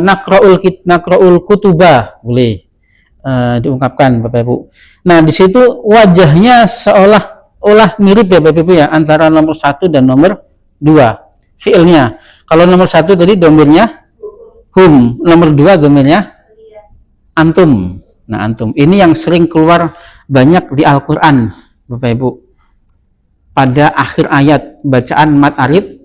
naqra'ul kutubah, boleh diungkapkan Bapak Ibu. Nah, di situ wajahnya seolah-olah mirip ya Bapak Ibu ya antara nomor 1 dan nomor 2 fiilnya. Kalau nomor 1 tadi domirnya hum, nomor 2 domirnya antum. Nah, antum ini yang sering keluar banyak di Al-Qur'an Bapak Ibu. Pada akhir ayat bacaan mad arid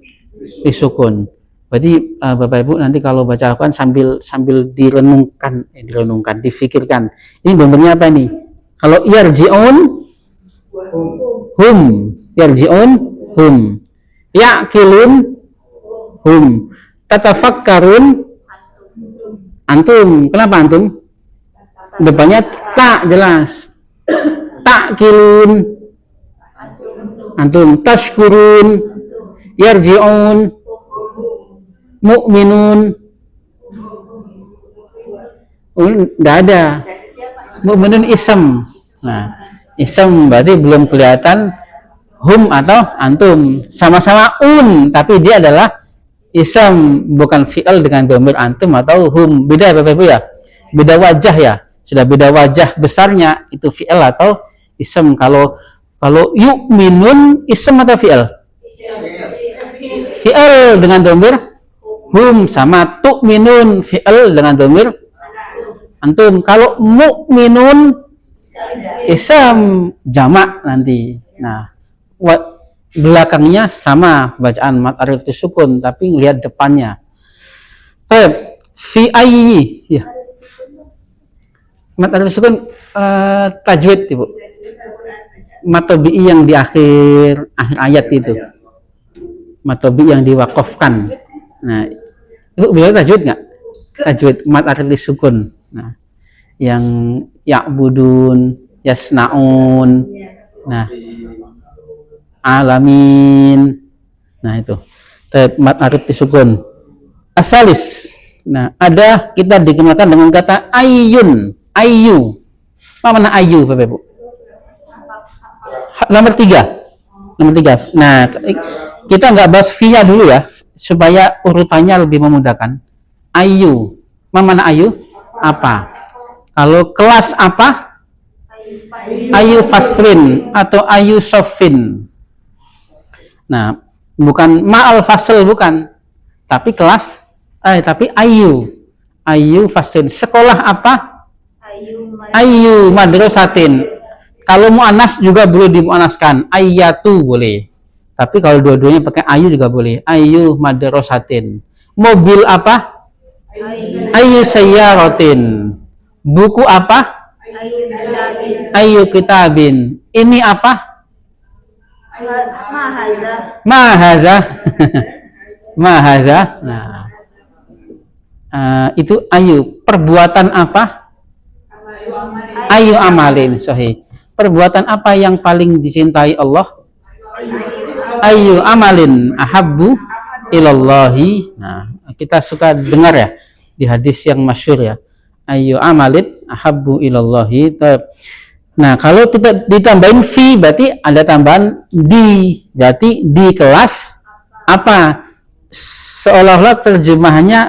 disukun. Berarti Bapak Ibu nanti kalau baca Al-Qur'an sambil direnungkan, difikirkan. Ini domirnya apa nih? Kalau yarji'un hum, yarji'un hum. Ya'qilun hum. Tatafakkarun antum. Kenapa antum? Depannya tak jelas. Ta'qilun antum. Tashkurun yarji'un mu'minun. Tidak ada. Mu'minun ism. Nah, ism berarti belum kelihatan hum atau antum. Sama-sama tapi dia adalah ism, bukan fi'il dengan dhamir antum atau hum. Beda Bapak Ibu ya. Beda wajah ya. Sudah beda wajah besarnya itu fi'il atau ism. Kalau yu'minun ism atau fi'il? Fi'il dengan dhamir hum, sama tu'minun fi'il dengan dhamir antum. Kalau mu'minun ism jamak nanti. Nah, belakangnya sama bacaan mad arid sukun tapi lihat depannya. Fi ayyi ya. Mad arid sukun tajwid Ibu. Mad tabi'i yang di akhir ayat itu. Mad tabi'i yang diwaqafkan. Nah, Ibu bisa tajwid nggak? Tajwid mad arid sukun. Nah, yang ya'budun, yasnaun. Nah, alamin. Nah, itu. Mad arid sukun. Asalis. Nah, ada kita dikenalkan dengan kata ayyun. Ayyu. Apa makna ayyu Bapak Ibu? Nomor 3. Nomor 3. Nah, kita nggak bahas fi-nya dulu ya, supaya urutannya lebih memudahkan. Ayu. Mana ayu? Apa? Kalau kelas apa? Ayu fasrin atau ayu sofin. Nah, bukan ma'al fasl, bukan. Tapi kelas, tapi ayu. Ayu fasrin. Sekolah apa? Ayu madrasatin. Kalau mu'anas juga boleh dimu'anaskan. Ayatu boleh. Tapi kalau dua-duanya pakai ayu juga boleh. Ayu madrasatin. Mobil apa? Ayu sayyaratin. Buku apa? Ayu kitabin. Ini apa? Mahaza. Mahaza. Nah, itu ayu. Perbuatan apa? Ayu amalin. Sahih. Perbuatan apa yang paling dicintai Allah? Ayu amalin ahabbu ilallahi. Nah, kita suka dengar ya di hadis yang masyhur ya. Ayu amalin ahabbu ilallahi. Nah, kalau kita ditambahin fi berarti ada tambahan di. Berarti di kelas apa? Seolah-olah terjemahannya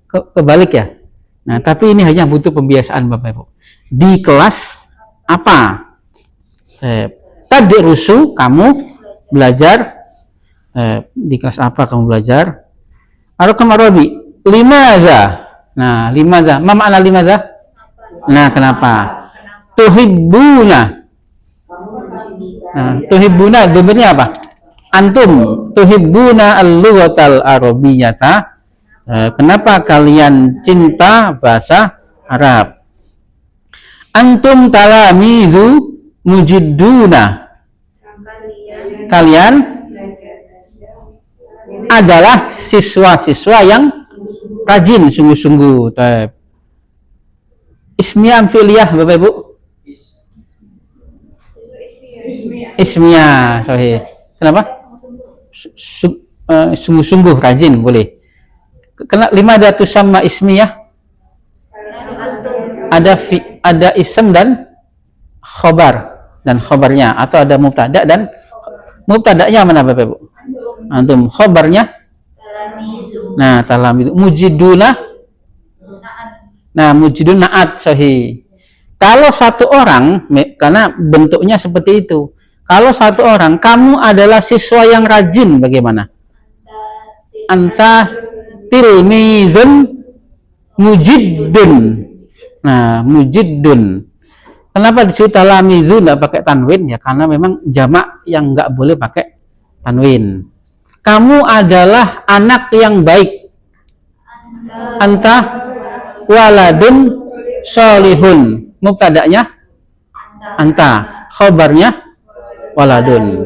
kebalik ya. Nah, tapi ini hanya butuh pembiasaan Bapak Ibu. Di kelas apa? Tadrusu, kamu belajar. Di kelas apa kamu belajar? Ar-Rakam Arabi. Limadza? Nah, limadza. Ma makna limadza? Nah, kenapa? Tuhibbuna. Nah, tuhibbuna domirnya apa? Antum tuhibbuna al-lughatal arabiyyata. Kenapa kalian cinta bahasa Arab? Antum talamizu mujidduna. Kalian adalah siswa-siswa yang rajin sungguh-sungguh. Ismiyah amfiliyah Bapak Ibu? Ismiyah, sahih. Kenapa? Sungguh-sungguh rajin boleh. Kena 5 datu sama ismiyah. Ada ism dan khobar dan khobarnya, atau ada mubtada dan mubtadanya mana Bapak Ibu? Antum. Khobarnya? Nah, talamidu. Mujiduna. Nah, mujidun naat, sahih. Kalau satu orang, karena bentuknya seperti itu. Kalau satu orang, kamu adalah siswa yang rajin, bagaimana? Anta tilmizun mujiddun. Nah, mujiddun. Kenapa disebut talamizu nggak pakai tanwin? Ya karena memang jamak yang nggak boleh pakai tanwin. Kamu adalah anak yang baik. Anta waladun solihun. Mubtada'nya anta, khobarnya waladun.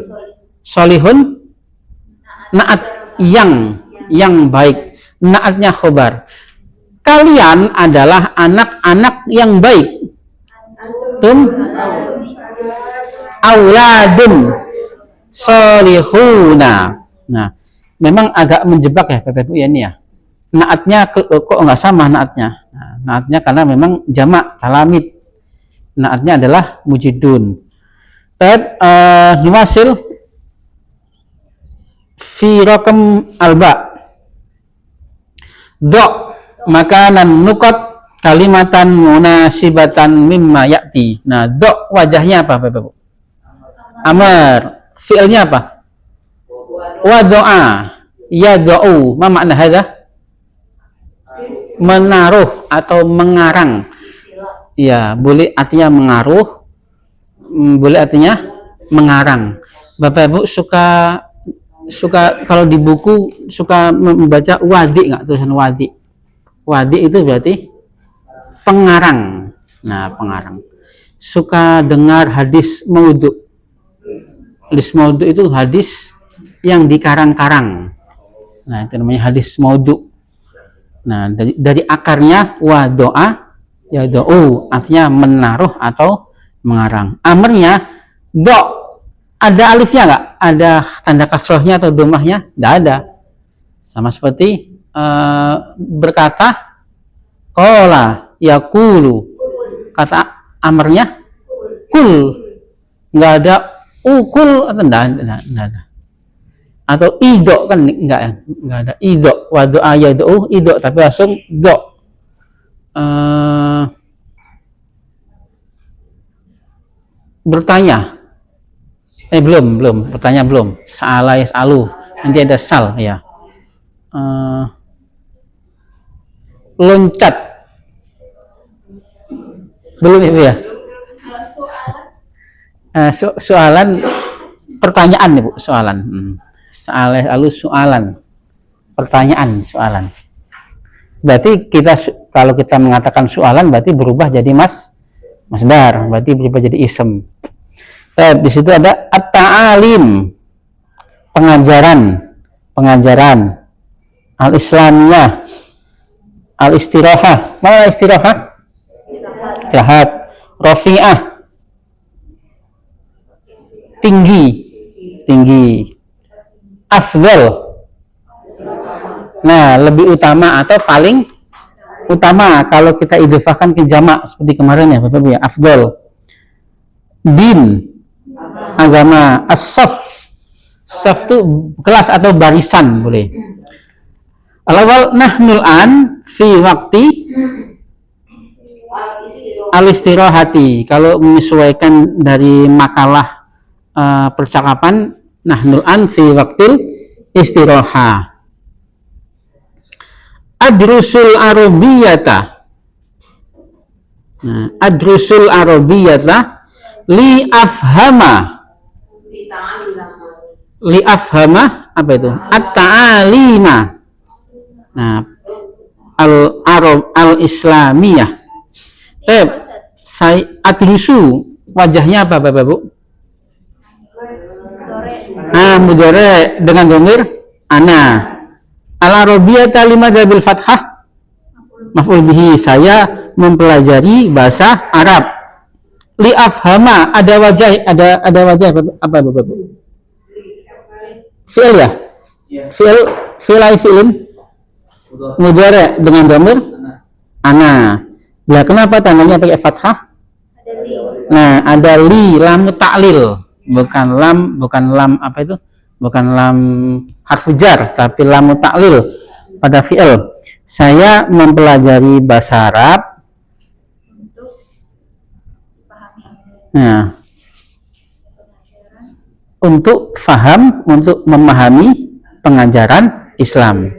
Solihun naat yang baik. Naatnya khobar. Kalian adalah anak-anak yang baik. Tum auladun solihuna. Nah, memang agak menjebak ya kata Ibu ya ini ya. Naatnya kok nggak sama naatnya. Nah, naatnya karena memang jamak talamid. Naatnya adalah mujidun. Nuwasil fi rakam alba. Makanan nukot kalimatan munasibatan mimma ya'ti. Nah, wajahnya apa Bapak Ibu? Amar. Fi'ilnya apa? Wado'a. Yado'u. Ma makna hadha? Menaruh atau mengarang. Ya, boleh artinya mengaruh. Boleh artinya mengarang. Bapak Ibu suka kalau di buku suka membaca wadi nggak, tulisan wadi? Wadi itu berarti pengarang. Nah, pengarang. Suka dengar hadis maudhu. Hadis maudhu itu hadis yang dikarang-karang. Nah, itu namanya hadis maudhu. Nah, dari akarnya wadoa, ya do'u, artinya menaruh atau mengarang. Amarnya ada alifnya nggak? Ada tanda kasrohnya atau domahnya? Nggak ada. Sama seperti berkata qala yaqulu. Kata amarnya kul. nggak ada ukul atau enggak ada. Atau idok kan enggak ya, enggak ada idok. Wadu ayat idok tapi langsung dok. Bertanya. Belum. Bertanya belum. Sa'ala yas'alu. Nanti ada sal ya. Loncat. Belum itu ya. Soalan pertanyaan nih Bu, soalan. Sa'ala yas'alu soalan. Pertanyaan, soalan. Berarti kalau kita mengatakan soalan berarti berubah jadi masdar, berarti berubah jadi ism. Di situ ada at-ta'alim, pengajaran, al-islamiyah, al-istirahah. Mana istirahah? Istirahat. Rafi'ah, tinggi. Afdal, nah lebih utama atau paling utama kalau kita idhofahkan ke jamak seperti kemarin ya Bapak Ibu ya. Afdal, din, agama. As-saf, saf itu kelas atau barisan boleh. Al-awwal nahnul an fi waqti al-istirahati. Kalau menyesuaikan dari makalah percakapan, nahnul an fi waqtil istirahah. Adrusul arabiyata. Nah, adrusul arabiyata li afhama apa itu? At-ta'alima. Nah, al-arab al-islamiyah. Saya adrusu wajahnya apa Bapak Bu? Mudhari dengan dhamir ana. Al-arabiyata limadha bil fathah maf'ul bihi, saya mempelajari bahasa Arab. Li afhama, ada wajah apa Bapak Bu? Fi'il ya? Fi'ilin mudhari dengan dhamir ana. Lah kenapa tandanya pakai fathah? Nah, ada li, lam ta'lil. Bukan lam apa itu? Bukan lam harfu jar, tapi lam ta'lil pada fi'il. Saya mempelajari bahasa Arab. Nah, untuk memahami pengajaran Islam.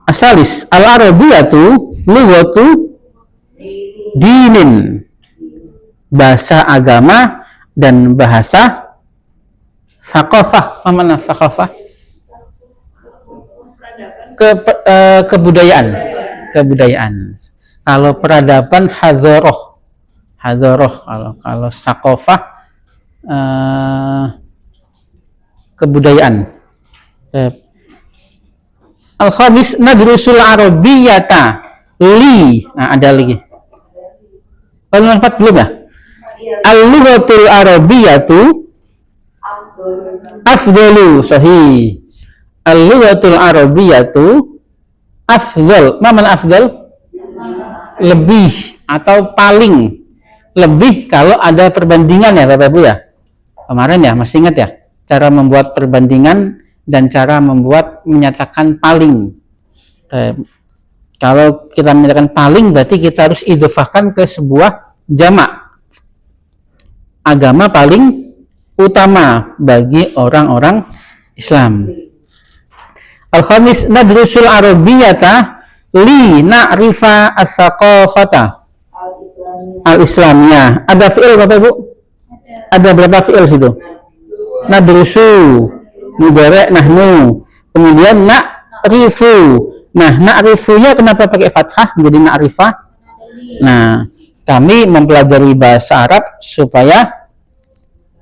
Asalis al-arabiyatu lughatu dinin, bahasa agama dan bahasa thaqafah. Mana thaqafah? Kebudayaan. Kalau peradaban hadharah. Kalau thaqafah kebudayaan. Al-khamis nadrusul arabiyata li. Nah, ada lagi. Kalau 4 belum ya? Al-lughatul arabiyatu afdalu, sahih. Al-lughatul arabiyatu afdal. Mana afdal? Lebih atau paling. Lebih kalau ada perbandingan ya Bapak Ibu ya. Kemarin ya, masih ingat ya? Cara membuat perbandingan dan cara menyatakan paling. Kalau kita menyatakan paling berarti kita harus idhofahkan ke sebuah jamak. Agama paling utama bagi orang-orang Islam. Al-khamis nadrusul arabiyata li na'rifa as-saqafata al-islamiyah. Ada fi'il Bapak Ibu? Ada berapa fi'il situ? Nadrusu, mudhari' nahnu, kemudian na'rifu. Nah, na'rifunya kenapa pakai fathah menjadi na'rifah? Nah, kami mempelajari bahasa Arab supaya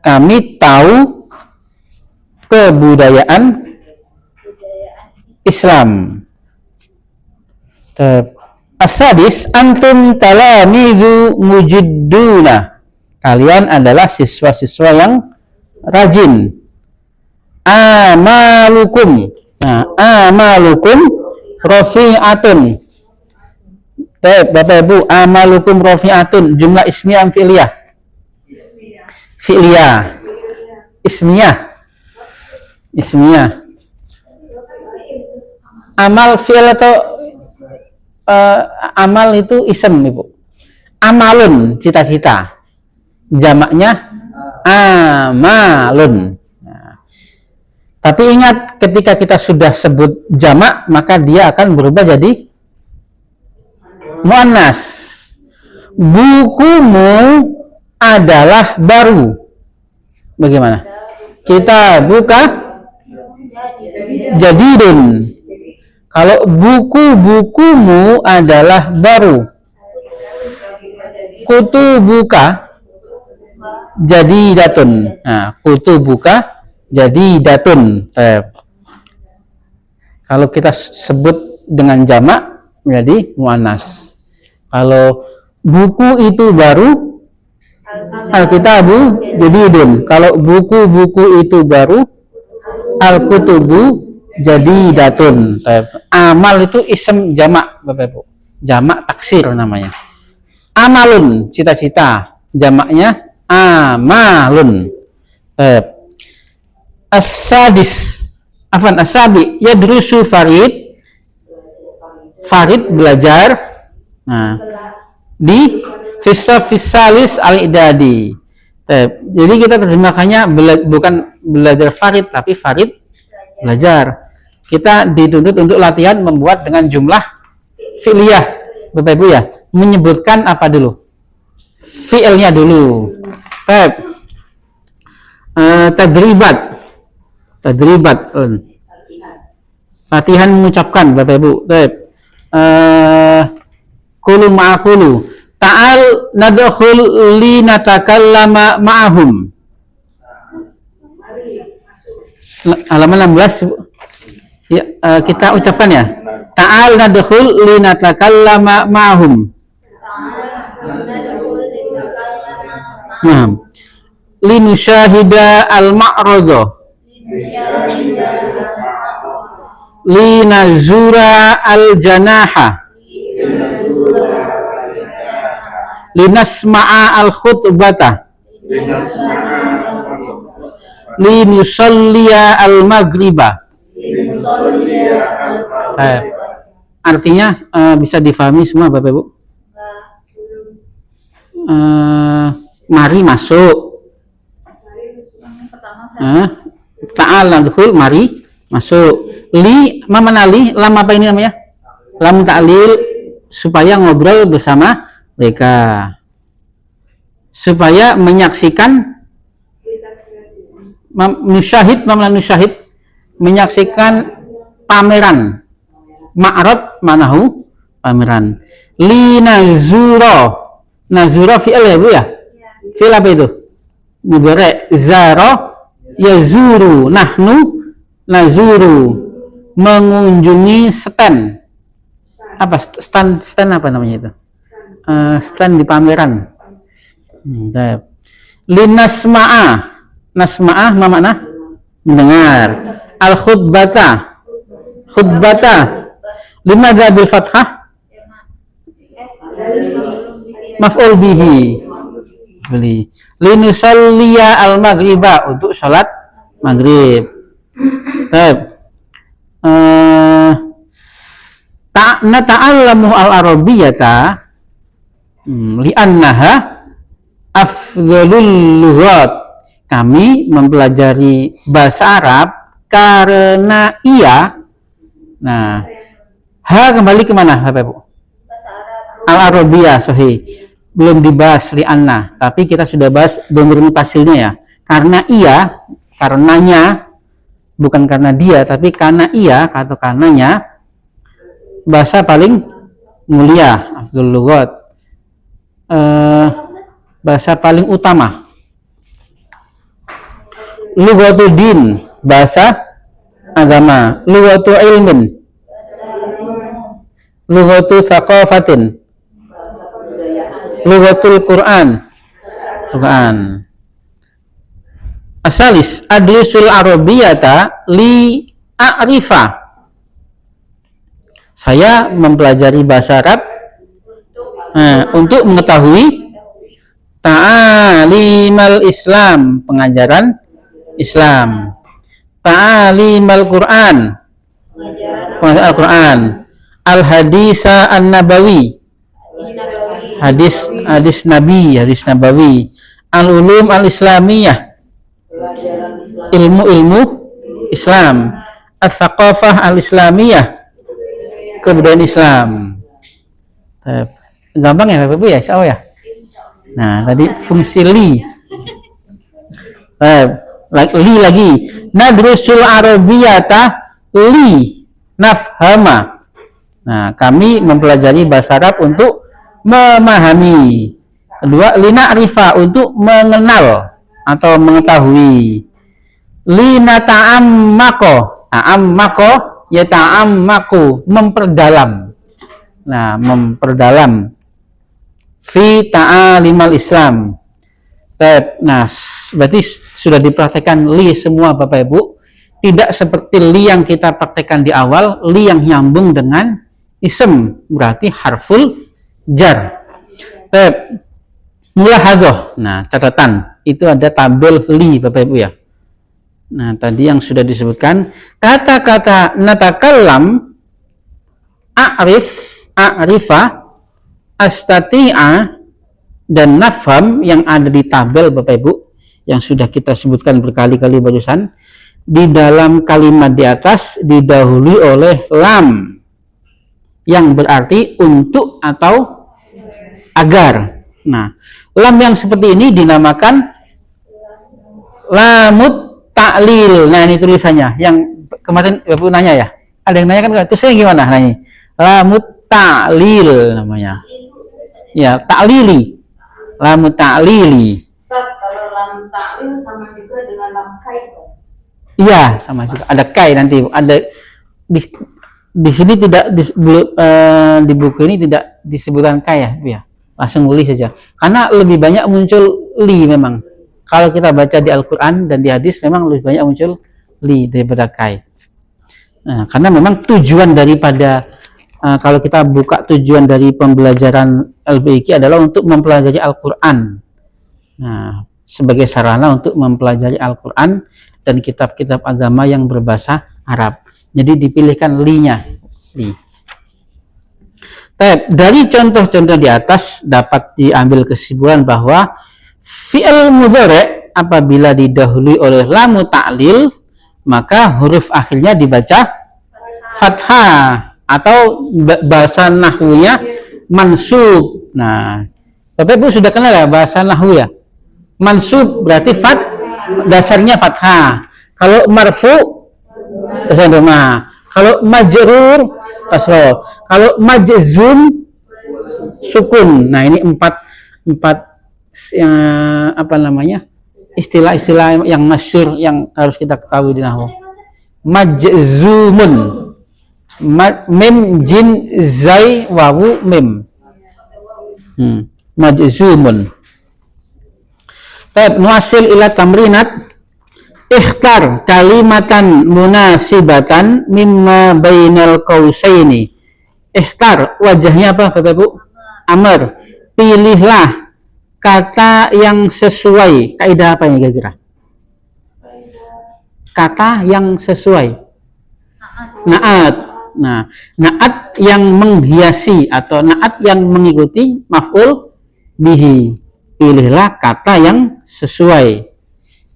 kami tahu kebudayaan Islam. As-sadis antum talamizu mujidduna. Kalian adalah siswa-siswa yang rajin. Amalukum. Nah, amalukum rafi'atun. Bapak Ibu, amalukum rafi'atun, jumlah ismiyah fi'liyah. fi'liyah, ismiyah. Amal fi'il atau amal itu isem, Ibu. Amalun, cita-cita. Jamaknya amalun. Nah, tapi ingat, ketika kita sudah sebut jamak, maka dia akan berubah jadi muannas. Bukumu adalah baru. Bagaimana? Kita buka jadidun. Kalau buku-bukumu adalah baru. Kutubuka jadidatun. Nah, kutubuka jadidatun. Kalau kita sebut dengan jamak menjadi muannas. Kalau buku itu baru, al-kitabu jadidun. Kalau buku-buku itu baru, al-kutubu jadidatun. Amal itu isem jamak, Bapak Ibu. Jamak taksir namanya. Amalun, cita-cita. Jamaknya amalun. As-sadis, as-sabi, yadrusu Farid. Farid belajar. Nah, di fisalis al-idadi. Jadi kita terjemahkannya bukan belajar Farid, tapi Farid belajar. Kita dituntut untuk latihan membuat dengan jumlah fi'liyah, Bapak Ibu ya. Menyebutkan apa dulu? Fi'ilnya dulu. Tadribat. Latihan mengucapkan, Bapak Ibu. Kulu ma'akulu. Ta'al nadkhul li natakallama ma'ahum. Halaman 16, Ibu. Ya, kita ucapkan ya. Ta'al nadkhul li natakallama ma'ahum. Nah, linusyahida al-ma'radha, linazura al-janaha, linasma'a al-khutbata, linusalliya al-maghriba. Artinya bisa difahami semua, Bapak Ibu. Mari masuk. Ta'al nadkhul, mari masuk. Li, mana li? Lam apa ini namanya? Lam ta'lil, supaya ngobrol bersama mereka. Supaya menyaksikan, nusyahid, menyaksikan pameran. Ma'rad manahu pameran. Li nazura. Nazura fi'il ya, Bu ya? Fi'il apa itu? Mudhari'. Zara yazuru. Nahnu nazuru. Mengunjungi stand. Apa stand apa namanya itu? Stand di pameran. Linasma'a. Nasma'a apa makna? Mendengar. Al khutbata. Limadha bil fathah? Maf'ul bihi. Linusalliya al-maghriba, untuk salat maghrib. Nata'allamu al-arabiyyata li'annaha afdhalul lughat. Kami mempelajari bahasa Arab karena ia. Nah, kembali kemana, Bapak Ibu? Al-Arabiyyah, sahih. Belum dibahas li'anna, tapi kita sudah bahas dhamir mutasilnya ya. Karena ia, karenanya, bukan karena dia, tapi karena ia atau karenanya, bahasa paling mulia, afdhul lughat. Bahasa paling utama. Lughatul din, bahasa agama. Lughatul ilmin, lughatul thaqafatin, lughatul Quran. Asalis adrusul arabiyyata li a'rifa. Saya mempelajari bahasa Arab untuk mengetahui ta'alimal Islam, pengajaran Islam. Ta'alimal Quran, pengajaran Al-Quran. Al-hadisa an-nabawi, hadis nabawi. Al-ulum al-islamiyah, ilmu-ilmu Islam. Al-thaqafah al-islamiyah, kebudayaan Islam. Gampang ya Bapak Ibu ya, insya Allah ya. Nah, tadi fungsi li. Li lagi. Nadrusul arabiyata li nafhama. Nah, kami mempelajari bahasa Arab untuk memahami. Kedua, lina rifa, untuk mengenal atau mengetahui. Lina ta'ammako, ta'ammako ya ta'ammaku, memperdalam. Nah, memperdalam. Fi ta'alimal Islam. Nah, berarti sudah dipraktekkan li semua Bapak Ibu. Tidak seperti li yang kita praktekkan di awal, li yang nyambung dengan ism, berarti harful jar. Mulahadhah. Nah, catatan, itu ada tabel li Bapak Ibu ya. Nah, tadi yang sudah disebutkan, kata-kata natakallam, a'rifa, astati'a, dan nafham yang ada di tabel Bapak Ibu, yang sudah kita sebutkan berkali-kali barusan, di dalam kalimat di atas didahului oleh lam, yang berarti untuk atau agar. Nah, lam yang seperti ini dinamakan lamut ta'lil. Nah, ini tulisannya. Yang kemarin Bapak nanya ya. Ada yang nanya kan, tulisannya gimana? Nanya. Lamut ta'lil namanya. Ya, ta'lili. Lamut ta'lili. Ustaz, kalau lam ta'lil sama juga dengan lam kait. Iya, sama juga. Ada kai nanti. Ada di sini tidak di buku ini tidak disebutkan kai ya. Langsung li saja. Karena lebih banyak muncul li memang. Kalau kita baca di Al-Quran dan di hadis memang lebih banyak muncul li daripada kai. Nah, karena memang tujuan daripada kalau kita buka tujuan dari pembelajaran LBIQ adalah untuk mempelajari Al-Quran. Nah, sebagai sarana untuk mempelajari Al-Quran dan kitab-kitab agama yang berbahasa Arab. Jadi dipilihkan li-nya. Li. Dari contoh-contoh di atas dapat diambil kesimpulan bahwa fi'il mudhari' apabila didahului oleh lamu ta'lil, maka huruf akhirnya dibaca fathah atau bahasa nahwunya mansub. Nah, Bapak Ibu sudah kenal ya bahasa nahwu ya? Mansub berarti dasarnya fathah. Kalau marfu dasar doma. Kalau majrur kasroh. Kalau majzum sukun. Nah, ini empat apa namanya? Istilah-istilah yang masyhur yang harus kita ketahui di nahwu. Majzumun. Mim jim zai wawu mim. Majzumun. Nuasil ila tamrinat. Ikhtar kalimatan munasibatan mimma bainal qausaini. Ikhtar, wajahnya apa Bapak Ibu? Amr. Pilihlah kata yang sesuai. Kaidah apa ini kira-kira? Kata yang sesuai. Naat. Nah, naat yang menghiasi atau naat yang mengikuti maf'ul bihi. Pilihlah kata yang sesuai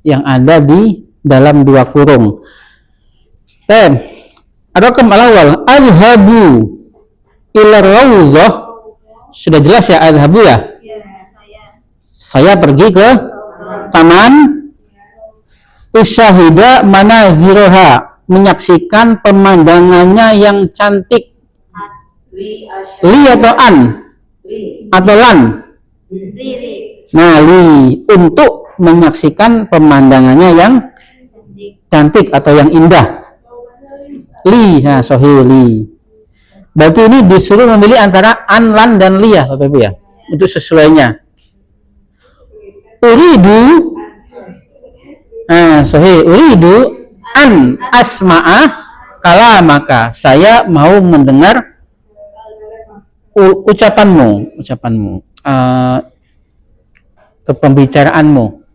yang ada di dalam dua kurung. Ar-raqam al-awwal, adhabu ila rawdah. Sudah jelas ya adhabu ya? Saya pergi ke taman. Usyahida manaziraha, menyaksikan pemandangannya yang cantik. Li atau an? Atau lan? Nah, li, untuk menyaksikan pemandangannya yang cantik atau yang indah. Li, nah sahih li. Berarti ini disuruh memilih antara an, lan, dan li ya Bapak Ibu ya, untuk sesuainya. Uridu, nah sahih, uridu an asma'a kalamaka, saya mau mendengar ucapanmu. atau pembicaraanmu.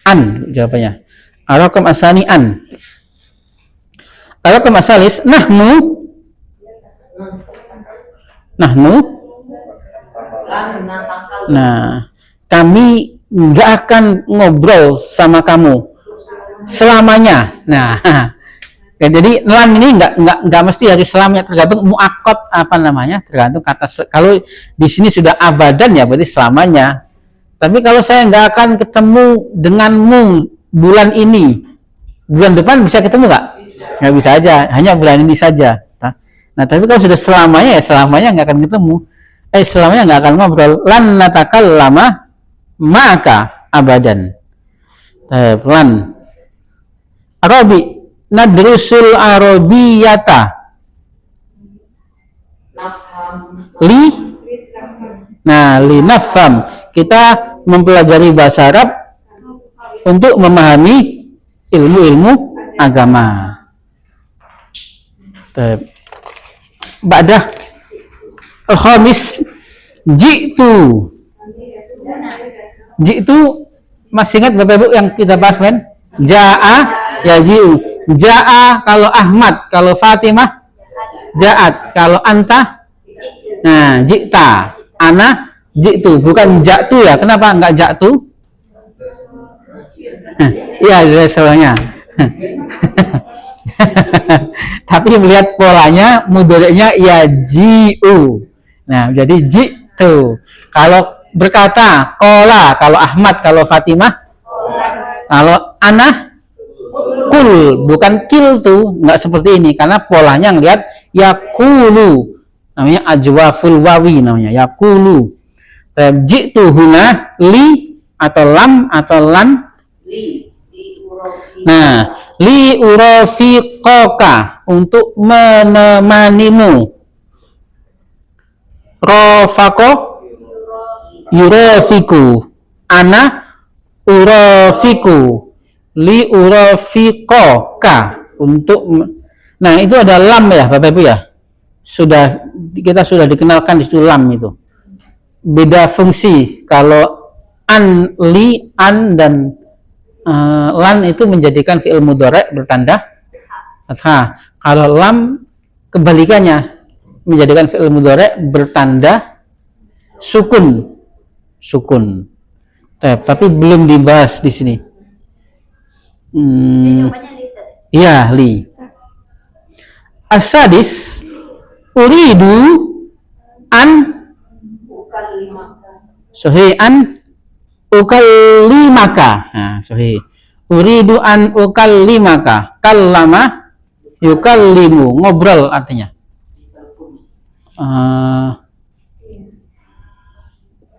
An jawabannya. Ar-raqam asani an. Ar-raqam asalis nahnu nah, kami nggak akan ngobrol sama kamu selamanya. Nah, ya, jadi lan ini nggak mesti harus selamanya, tergantung muakot apa namanya, tergantung kata. Kalau di sini sudah abadan ya berarti selamanya. Tapi kalau saya nggak akan ketemu denganmu bulan ini, bulan depan bisa ketemu nggak? Nggak bisa aja, hanya bulan ini saja. Nah, tapi kalau sudah selamanya ya selamanya nggak akan ketemu. Selamanya nggak akan ngobrol. Lan natakallama maka abadan. Lan Arabi nadrusul arabiyata li nafham, kita mempelajari bahasa Arab untuk memahami ilmu-ilmu agama. Ba'dah al-khamis jitu masih ingat Bapak Ibu yang kita bahas kan? Ja'a yaji'u. Ja'a kalau Ahmad, kalau Fatimah ja'at, kalau anta nah ji'ta, ana ji'tu, bukan ja'tu ya. Kenapa enggak ja'tu? Iya, soalnya. Tapi melihat polanya mudhari'nya yaji'u. Nah, jadi ji'tu. Kalau berkata qala, kalau Ahmad, kalau Fatimah, kalau ana kul, bukan kiltu, enggak seperti ini karena polanya ngelihat yaqulu. Namanya ajwaful wawi namanya yaqulu. Ji'tu huna li atau lam atau lan. Nah, li urafiqaka, untuk menemanimu. Rafaqo yurafiku, ana urafiku, li urafiqaka, untuk nah itu ada lam ya Bapak Ibu ya. Kita sudah dikenalkan di situ lam itu. Beda fungsi. Kalau an, li, an dan lan itu menjadikan fi'il mudhari' bertanda fathah. Kalau lam kebalikannya, menjadikan fi'il mudhari' bertanda sukun. Tapi belum dibahas di sini. Iya, li. As-sadis uridu an sahih an ukallimaka. Nah, sahih. Uridu an ukallimaka. Kallama yukallimu, ngobrol artinya.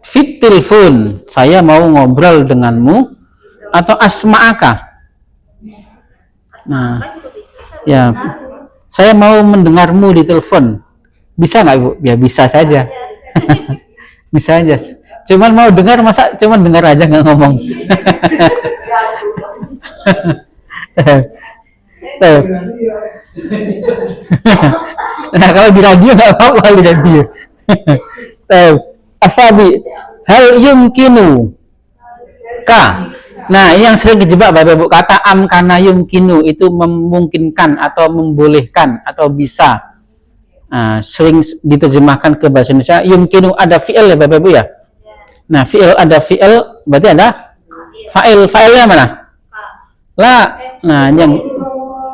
Fit telepon, saya mau ngobrol denganmu, atau asma'aka. Nah, ya, saya mau mendengarmu di telepon. Bisa nggak Ibu? Ya bisa saja. Bisa aja. Cuman mau dengar, masa cuman dengar aja nggak ngomong. Nah, kalau di radio nggak apa-apa di radio. Asabi hal yumkinu ka. Nah, ini yang sering kejebak Bapak Ibu, kata amkana yumkinu itu memungkinkan atau membolehkan atau bisa. Nah, sering diterjemahkan ke bahasa Indonesia. Yumkinu ada fi'il ya Bapak Ibu ya. Nah, fi'il ada fi'il, berarti ada fa'il. Fa'ilnya mana? La.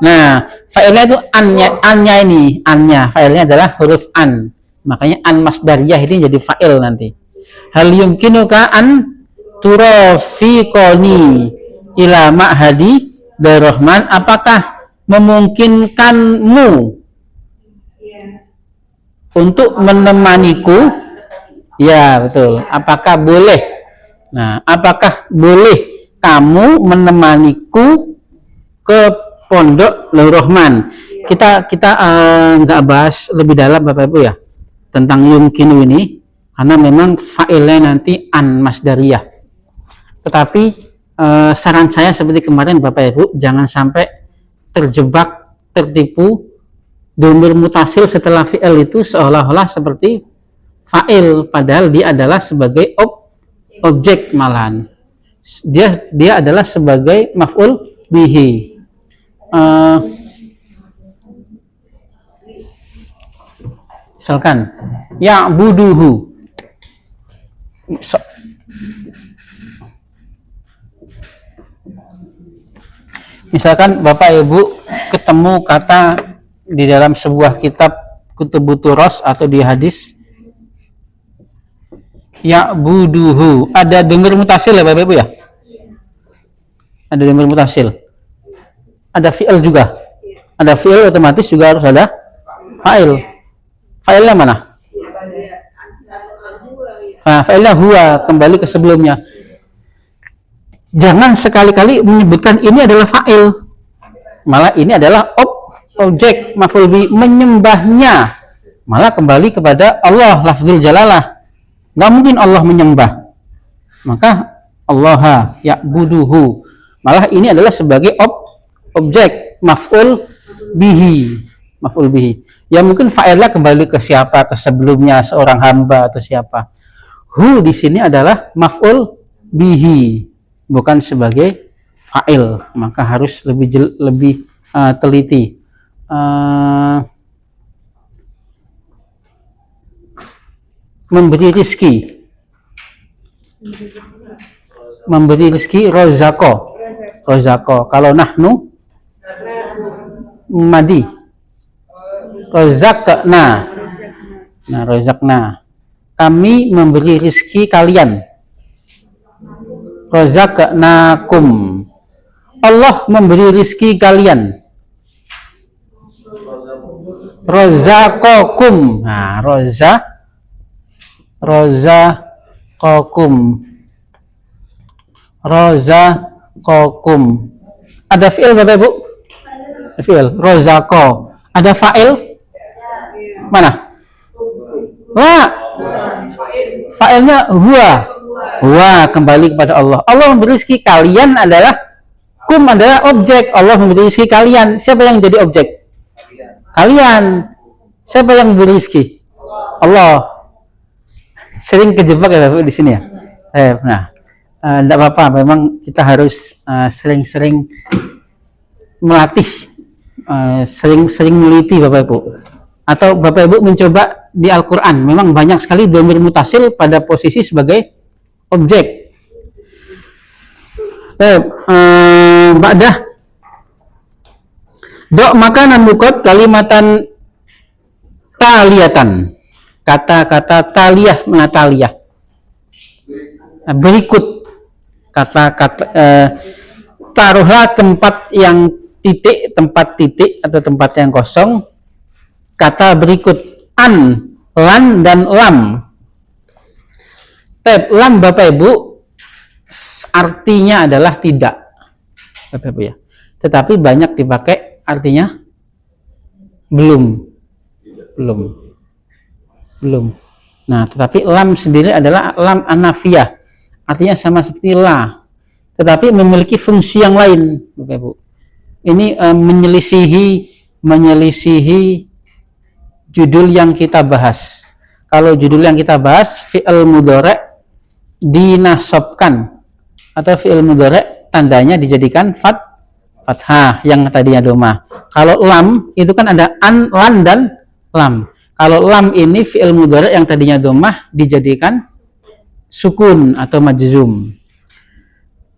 Nah, fa'ilnya itu annya ini, annya. Fa'ilnya adalah huruf an. Makanya an masdariyah ini jadi fa'il nanti. Hal yumkinuka an turafiqoni ila ma'hadi Darrahman, apakah memungkinkanmu untuk menemaniku? Ya, betul. Apakah boleh? Nah, apakah boleh kamu menemaniku ke Pondok Darrahman? Kita nggak bahas lebih dalam Bapak Ibu ya tentang yumkinu ini, karena memang fa'ilnya nanti an masdariyah. Tetapi saran saya seperti kemarin Bapak Ibu, jangan sampai terjebak, tertipu dhamir mutasil setelah fi'il itu seolah-olah seperti fa'il, padahal dia adalah sebagai objek malahan. Dia adalah sebagai maf'ul bihi. Misalkan ya'buduhu. Misalkan Bapak Ibu ketemu kata di dalam sebuah kitab Kutubut Turas atau di hadis ya'buduhu, ada dhamir mutasil ya Bapak Ibu ya? Ada dhamir mutasil. Ada fi'il juga. Ada fi'il, otomatis juga harus ada fa'il. Fa'ilnya mana? Nah, fa'ilnya huwa, kembali ke sebelumnya. Jangan sekali-kali menyebutkan ini adalah fa'il. Malah ini adalah objek maf'ul bi, menyembahnya. Malah kembali kepada Allah, lafzul jalalah. Nggak mungkin Allah menyembah. Maka Allah ya'buduhu. Malah ini adalah sebagai objek maf'ul bihi. Maf'ul bihi. Ya mungkin fa'ilnya kembali ke siapa, ke sebelumnya, seorang hamba atau siapa. Hu di sini adalah maf'ul bihi, bukan sebagai fa'il. Maka harus lebih teliti. Memberi rizki rozako. Kalau nahnu madi rozakna. Nah, rozakna, kami memberi rizki kalian. Rozaknakum, Allah memberi rizki kalian. Rozakokum. Nah, rozakokum. Ada fi'il Bapak Ibu? Fi'il, rozako. Ada fa'il? Mana? Wah, fa'ilnya huwa. Huwa, kembali kepada Allah. Allah memberi rezeki kalian adalah, kum adalah objek. Allah memberi rezeki kalian. Siapa yang jadi objek? Kalian. Siapa yang memberi rezeki? Allah. Sering kejebak ya Bapak di sini ya. Nah, tidak apa-apa. Memang kita harus sering-sering melatih, sering meliti Bapak Ibu. Atau Bapak Ibu mencoba di Al-Quran. Memang banyak sekali dhamir mutasil pada posisi sebagai objek. Ba'dah dok makanan bukot kalimatan taliyatan. Kata-kata taliyah, mana taliyah? Berikut kata-kata, taruhlah tempat yang tempat titik atau tempat yang kosong, kata berikut an, lan, dan lam. Lam Bapak Ibu artinya adalah tidak Bapak Ibu ya, tetapi banyak dipakai artinya belum. Nah, tetapi lam sendiri adalah lam anafiyah, artinya sama seperti la, tetapi memiliki fungsi yang lain Bapak Ibu. Ini menyelisihi judul yang kita bahas. Kalau judul yang kita bahas fi'il mudhari' dinasobkan atau fi'il mudhari' tandanya dijadikan fathah yang tadinya dhamma. Kalau lam itu kan ada an, lan, dan lam. Kalau lam ini fi'il mudhari' yang tadinya dhammah dijadikan sukun atau majzum.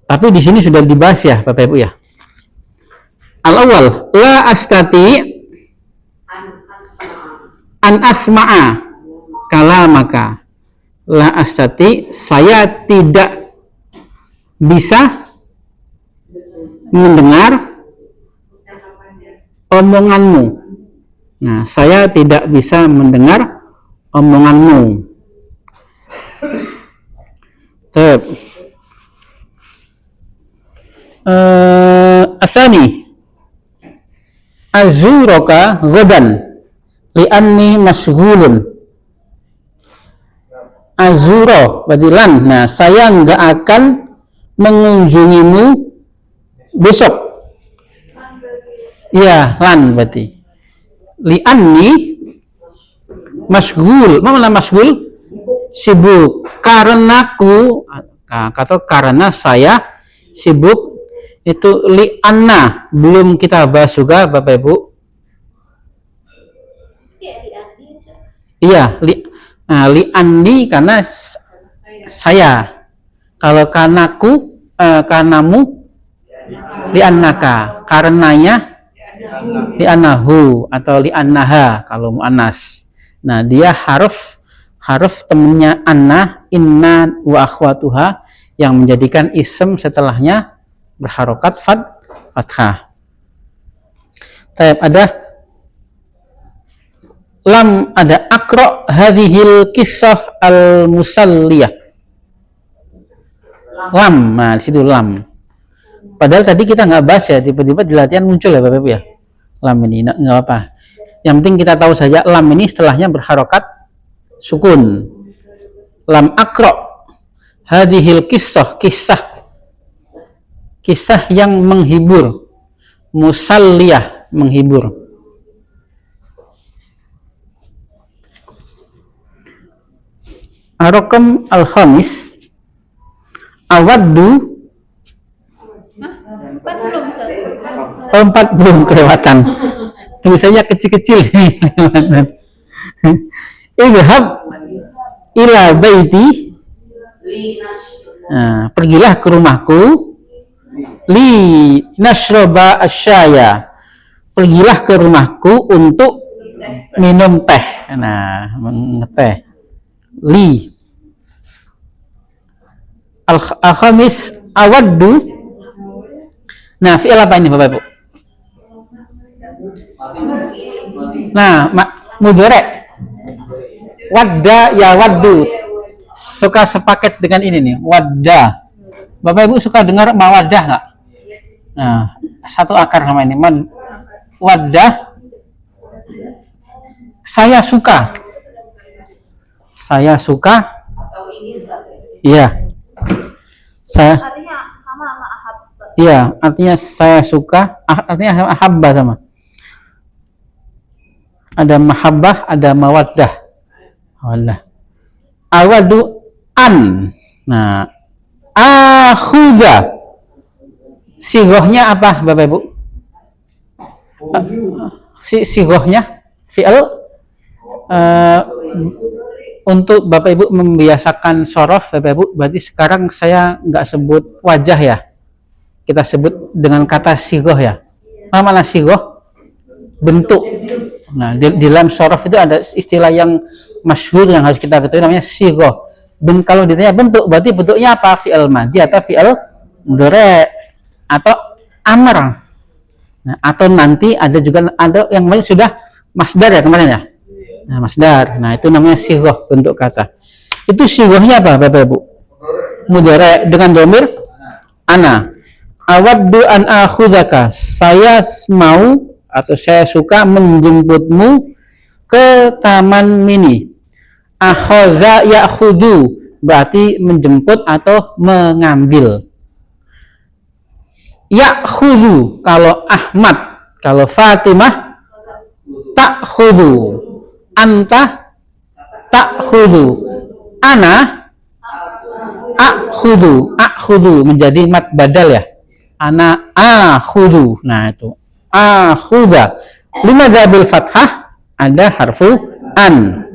Tapi di sini sudah dibahas ya Bapak Ibu ya. Al-awwal, la astati an asma'a kalamaka. La astati, saya tidak bisa mendengar omonganmu. Nah, saya tidak bisa mendengar omonganmu. Asani azuroka ghadan li'anni masghulun. Azuro berarti lan. Nah, saya nggak akan mengunjungimu besok. Iya, lan berarti. Li'anni masghul. Mana masghul? Sibuk. Karenaku, Atau karena saya sibuk. Itu li'anna, belum kita bahas juga Bapak Ibu. Iya, li'anni karena saya. Kalau kanaku, kanamu, li'annaka, karenanya li'annahu atau li'annaha kalau mu'annas. Nah, dia haruf temennya anna, inna wa akhwatuha yang menjadikan ism setelahnya berharokat fathah. Ada lam, ada akro hadhil kisah al musalliyah. Lam, nah di situ lam. Padahal tadi kita nggak bahas ya, tiba-tiba di latihan muncul ya Bapak Ibu ya. Lam ini nggak apa. Yang penting kita tahu saja lam ini setelahnya berharokat sukun. Lam akro hadhil kisah yang menghibur, musalliyah menghibur. Ar-Raqam al-Khamis awaddu 40 kelewatan. Tulisannya kecil-kecil. Idhab ila baiti. Nah, pergilah ke rumahku. Li nashroba asyaya. Pergilah ke rumahku untuk minum teh. Nah, mengeteh. Li al-khamis awaddu. Nah, fi'il apa ini Bapak Ibu? Nah, mudhari'. Wadda ya waddu. Suka sepaket dengan ini nih, wadda. Bapak Ibu suka dengar mawaddah nggak? Nah, satu akar sama ini. Waddah. Saya suka. Saya suka. Iya. Saya. Artinya sama ahab. Iya, artinya saya suka. Artinya ahabba sama. Ada mahabbah, ada mawaddah. Wallah. Awadu an. Nah, akhudha. Sigohnya apa Bapak Ibu? Sigohnya fi'il. Untuk Bapak Ibu membiasakan sorof Bapak Ibu, berarti sekarang saya nggak sebut wajah ya, kita sebut dengan kata sigoh ya. Mana sigoh? Bentuk. Nah, di dalam sorof itu ada istilah yang masyhur yang harus kita ketahui, namanya sigoh. Kalau ditanya bentuk, berarti bentuknya apa? Fi'il madhi atau fi'il mudhari' atau amr. Nah, atau nanti ada juga yang sudah masdar ya kemarin ya. Nah, masdar. Nah, itu namanya sigoh, bentuk kata. Itu sigohnya apa Bapak Ibu? Mudhari' dengan dhamir ana. Awaddu an akhudaka. Saya mau atau saya suka menjemputmu ke taman mini. Akhadha ya'khudhu, berarti menjemput atau mengambil. Ya'khudhu kalau Ahmad, kalau Fatimah ta'khudhu. Anta ta'khudhu. Ana akhudhu menjadi mat badal ya. Ana akhudhu. Nah, itu akhudha. Limadha bil fathah? Ada harfu an.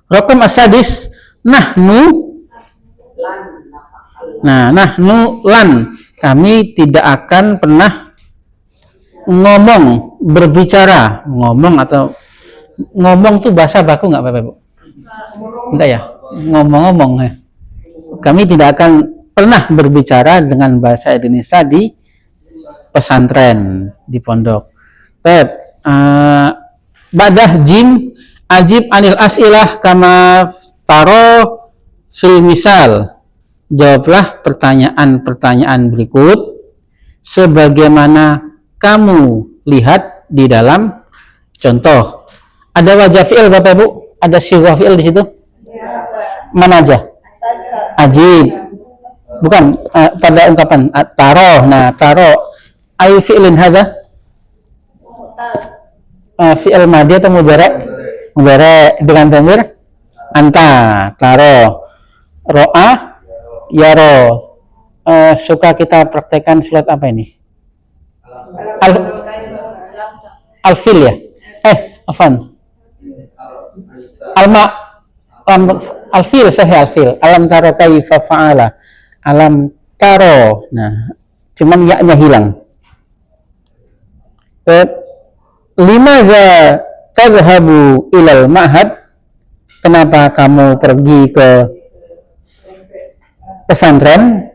Raqam as-sadis nahnu. Nah, nahnu lan, kami tidak akan pernah ngomong, berbicara. Ngomong tuh bahasa baku nggak Bapak Ibu? Enggak ya? Ngomong-ngomong ya. Kami tidak akan pernah berbicara dengan bahasa Indonesia di pesantren, di pondok. Badah jim ajib anil as'ilah kama taro fil misal. Jawablah pertanyaan-pertanyaan berikut sebagaimana kamu lihat di dalam contoh. Ada wajah fi'il Bapak Ibu? Ada sighah fi'il di situ? Mana aja? Ajib. Bukan pada ungkapan taro. Nah, taro ayu fi'ilin hadza? Fi'il madhi atau mudhari'? Mudhari' dengan dhamir anta. Taro. Ro'a yaro. Suka kita praktekkan surat apa ini? Al-Fil ya? Afan. Al-Fil, sahih Al-Fil. Alam taro kaifa fa'ala. Alam taro. Nah, cuman ya-nya hilang. Limadza tadhhabu ilal ma'had? Kenapa kamu pergi ke pesantren?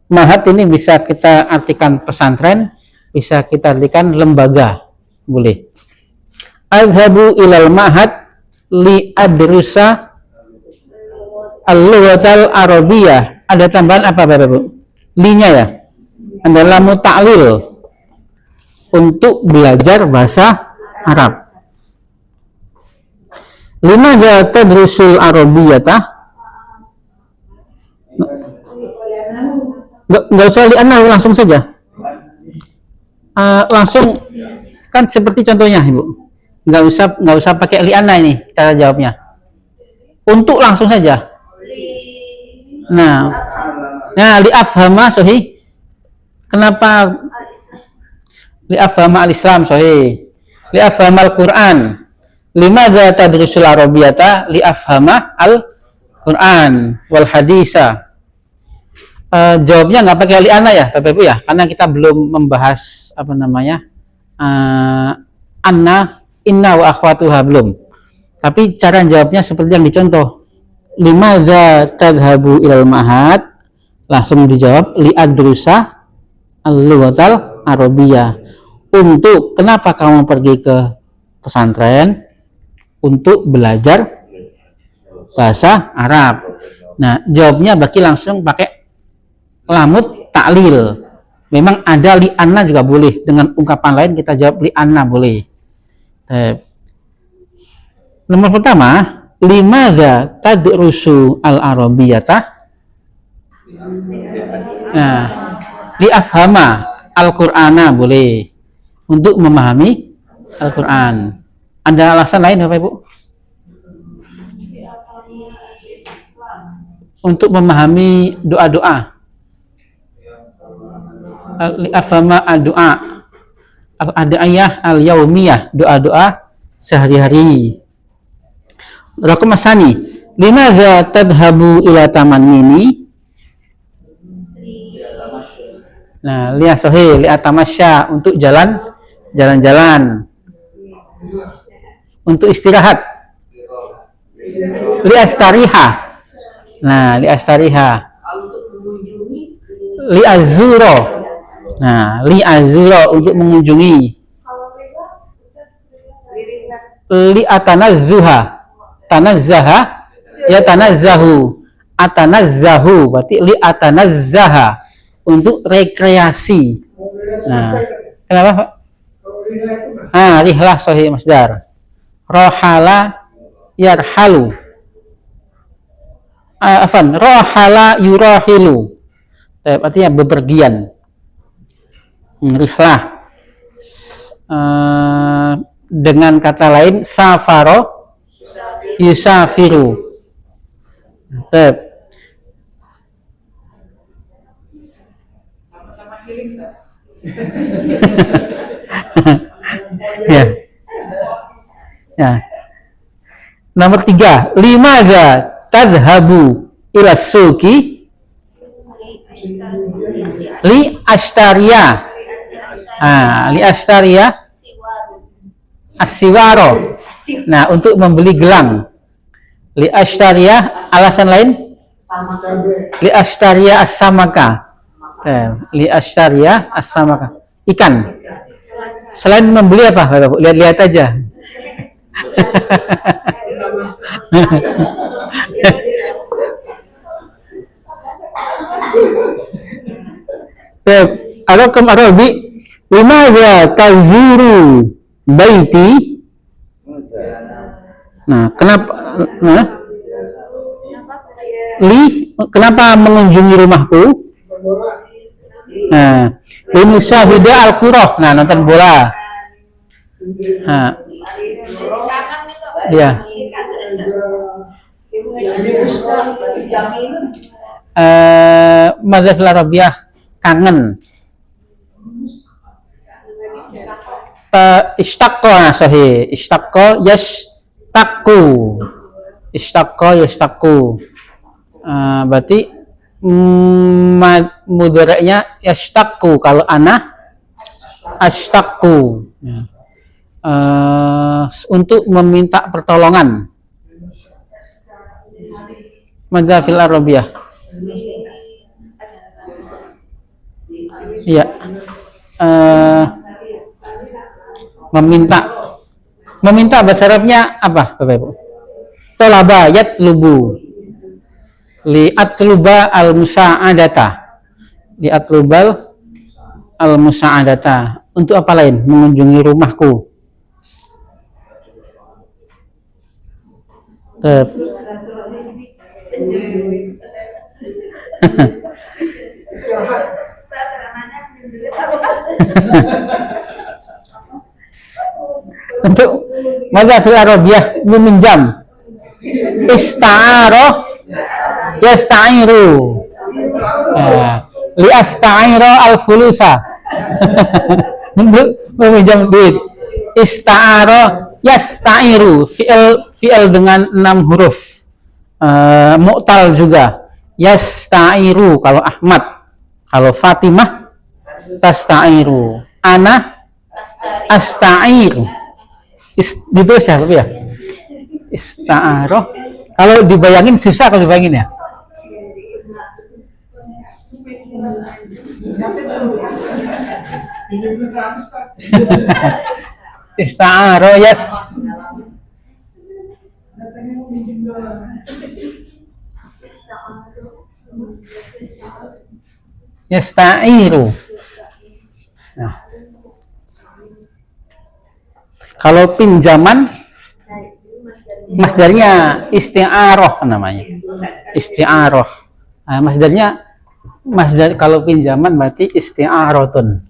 Ma'had ini bisa kita artikan pesantren, bisa kita artikan lembaga, boleh. Adhabu ilal ma'had li adrusa al-lughatal arabiyyah. Ada tambahan apa Bapak Ibu? Linya ya. Adalah muta'lil untuk belajar bahasa Arab. Limadza tadrusul arabiyyata? Nggak usah li'anna, langsung saja. Langsung kan seperti contohnya Ibu. Nggak usah pakai li'anna ini cara jawabnya. Untuk langsung saja. Nah li'afhama sahih. Kenapa li'afhama al-Islam sahih? Li'afhama al-Quran. Limadza tadrusul arabiyyata? Li'afhama al-Quran wal hadisa. Jawabnya nggak pakai li'ana ya Bapak Ibu ya, karena kita belum membahas apa namanya anna, inna wa akhwatuha belum. Tapi cara jawabnya seperti yang dicontoh. Limadza tadhhabu ilal ma'had? Langsung dijawab li'adrusa al-lughatal arabiyyah. Untuk kenapa kamu pergi ke pesantren? Untuk belajar bahasa Arab. Nah, jawabnya bagi langsung pakai lamut ta'lil. Memang ada li'anna juga boleh. Dengan ungkapan lain kita jawab li'anna boleh. Nomor pertama, limadza tadrusu al-arabiyyata? Nah, li'afhama al-Qur'ana boleh. Untuk memahami Al-Qur'an. Ada alasan lain Bapak Ibu? Untuk memahami doa-doa. Li'afhama ad-du'a. Al-ad'iyah al-yaumiyah, doa-doa sehari-hari. Raqam asani, limadza tadhhabu ila taman mini? Nah, liya sahih, li'at tamasya, untuk jalan-jalan. Untuk istirahat. Li'astariha. Nah, li'astariha. Li'azuro. Nah, li'azuro untuk mengunjungi. Li'atanazzuha. Tanazzaha ya tanazzahu. Atanazzahu berarti li'atanazzaha, untuk rekreasi. Nah, kenapa Pak? Rihlah sahih masdar. Rohala yarhalu. Rohala yurahilu. Artinya bepergian. Rihlah. Dengan kata lain safaro yusafiru. Ya. Nomor 3, limadza tadhhabu ila suqi? Li ashtaria. Li ashtaria as-siwaro. Nah, untuk membeli gelang. Li ashtaria, alasan lain? Li ashtaria as-samaka. Li ashtaria as-samaka. Ikan. Selain membeli apa? Lihat-lihat aja. Raqam arabi, limadza tazuru baiti? Nah, kenapa kenapa mengunjungi rumahku? Nah, limusahida al-qurah. Nah, nonton bola. Nah, ya. Madza fil Arabiah kangen. Ishtaqqa sahih. Ishtaqqa yashtaqu. Ishtaqqa yashtaqu. Berarti mudhari'nya yashtaqu. Kalau ana ashtaqu. Untuk meminta pertolongan. Madza fil Arabiah. Ya. Meminta bahasa Arabnya apa Bapak Ibu? Tolaba yatlubu. Li'atluba al-musa'adata. Li'atlubal al-musa'adata. Untuk apa lain? Mengunjungi rumahku. Untuk madza fil Arabiah meminjam. Ista'ara yasta'iru. Li asta'ira al-fulusa. Untuk meminjam duit. Ista'ara yasta'iru. Fi'il dengan 6 huruf. Mu'tal juga. Yasta'iru kalau Ahmad. Kalau Fatimah tasta'iru. Ana asta'ir. Gitu ya, tapi ya. Ista'aroh. Kalau dibayangin susah kalau dibayangin ya. Ista'aroh yes. Yasta'iru. Nah. Kalau pinjaman masdarnya isti'aroh namanya. Isti'aroh. Nah, masdar kalau pinjaman berarti isti'arotun.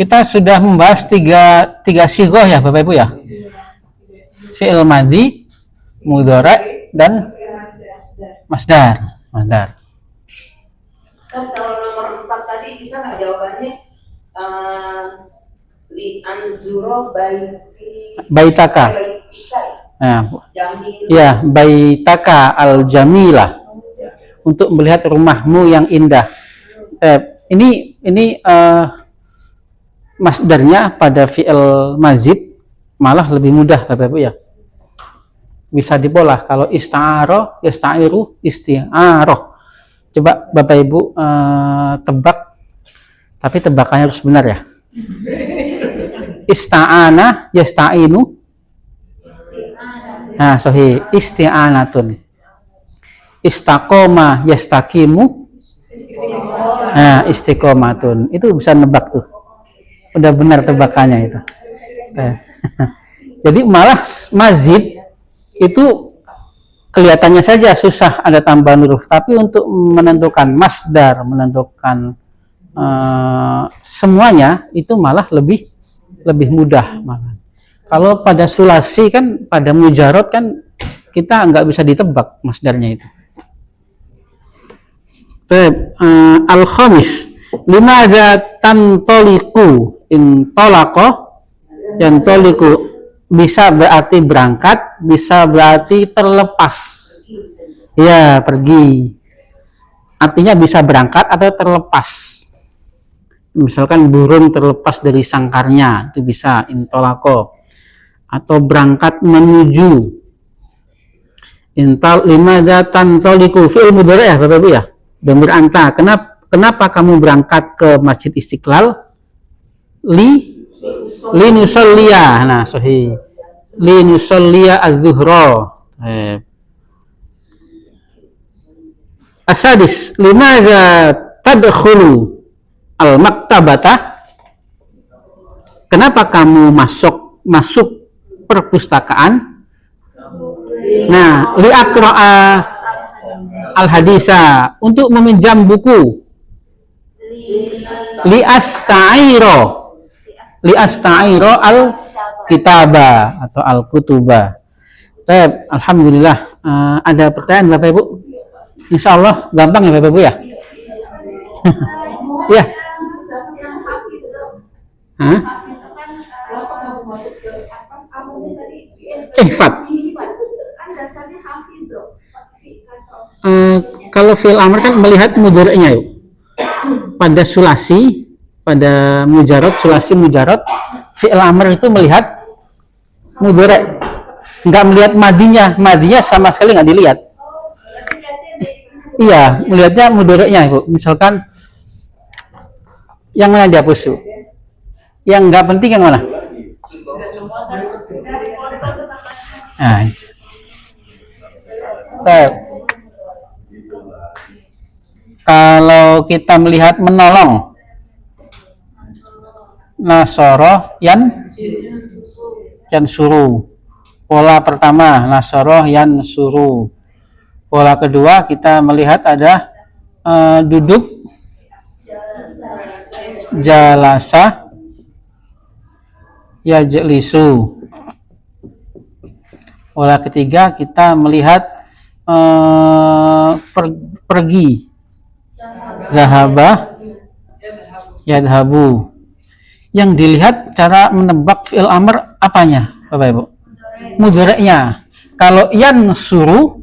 Kita sudah membahas tiga sigoh ya Bapak Ibu ya. Fi'il madhi, mudhari' dan masdar. Kalau nomor 4 tadi bisa nggak jawabannya? Li anzuro Baitaka. Nah, ya, baitaka al-jamilah. Untuk melihat rumahmu yang indah. Ini masdarnya pada fi'il mazid malah lebih mudah Bapak Ibu ya. Bisa dipola kalau ista'aro, yasta'iru, isti'aroh. Coba Bapak Ibu tebak, tapi tebakannya harus benar ya. Ista'ana, yasta'inu. Nah, sahih. Isti'anatun. Istaqoma, yastaqimu. Nah, istiqomatun. Itu bisa nebak tuh. Udah benar tebakannya itu. Jadi malah mazid itu kelihatannya saja susah ada tambahan huruf, tapi untuk menentukan masdar, menentukan semuanya itu malah lebih mudah malah. Kalau pada sulasi kan, pada mujarot kan kita nggak bisa ditebak masdarnya itu. Al-khamis, limadza tantoliku intolako, yantoliku bisa berarti berangkat, bisa berarti terlepas. Ya, pergi. Artinya bisa berangkat atau terlepas. Misalkan burung terlepas dari sangkarnya, itu bisa intolako. Atau berangkat menuju. Limadza tantoliku fi'il mudhari' ya Bapak Ibu ya. Dan beranta. Kenapa kamu berangkat ke Masjid Istiqlal? Li nusalliya. Nah, sahih. Li nusalliya az-zuhra. Asadis, limadza tadkhulu al-maktabata? Kenapa kamu masuk perpustakaan? Nah, li aqra'a al-hadisa, untuk meminjam buku. Li asta'iro. li asta'iro al kitaba atau al kutuba. Baik, alhamdulillah. Ada pertanyaan Bapak Ibu? Insya Allah gampang ya Bapak Ibu ya. Iya. Hah? Ihfad. Kalau fi'il amr kan melihat mudhari'nya yuk. Pada sulasi, pada mujarad, sulasi mujarad, fi'il amr itu melihat mudhari', nggak melihat madinya sama sekali nggak dilihat. Iya, melihatnya mudhari'nya Ibu. Misalkan yang mana dihapus Bu? Yang nggak penting yang mana? Nah, kalau kita melihat menolong, nasoro yan suruh. Pola pertama nasoro yan suruh. Pola kedua kita melihat ada duduk, jalasa, yajlisu. Pola ketiga kita melihat pergi, zahaba, yadhabu. Yang dilihat cara menebak fi'il amr apanya Bapak Ibu? Mudhari'nya. Kalau yan suruh,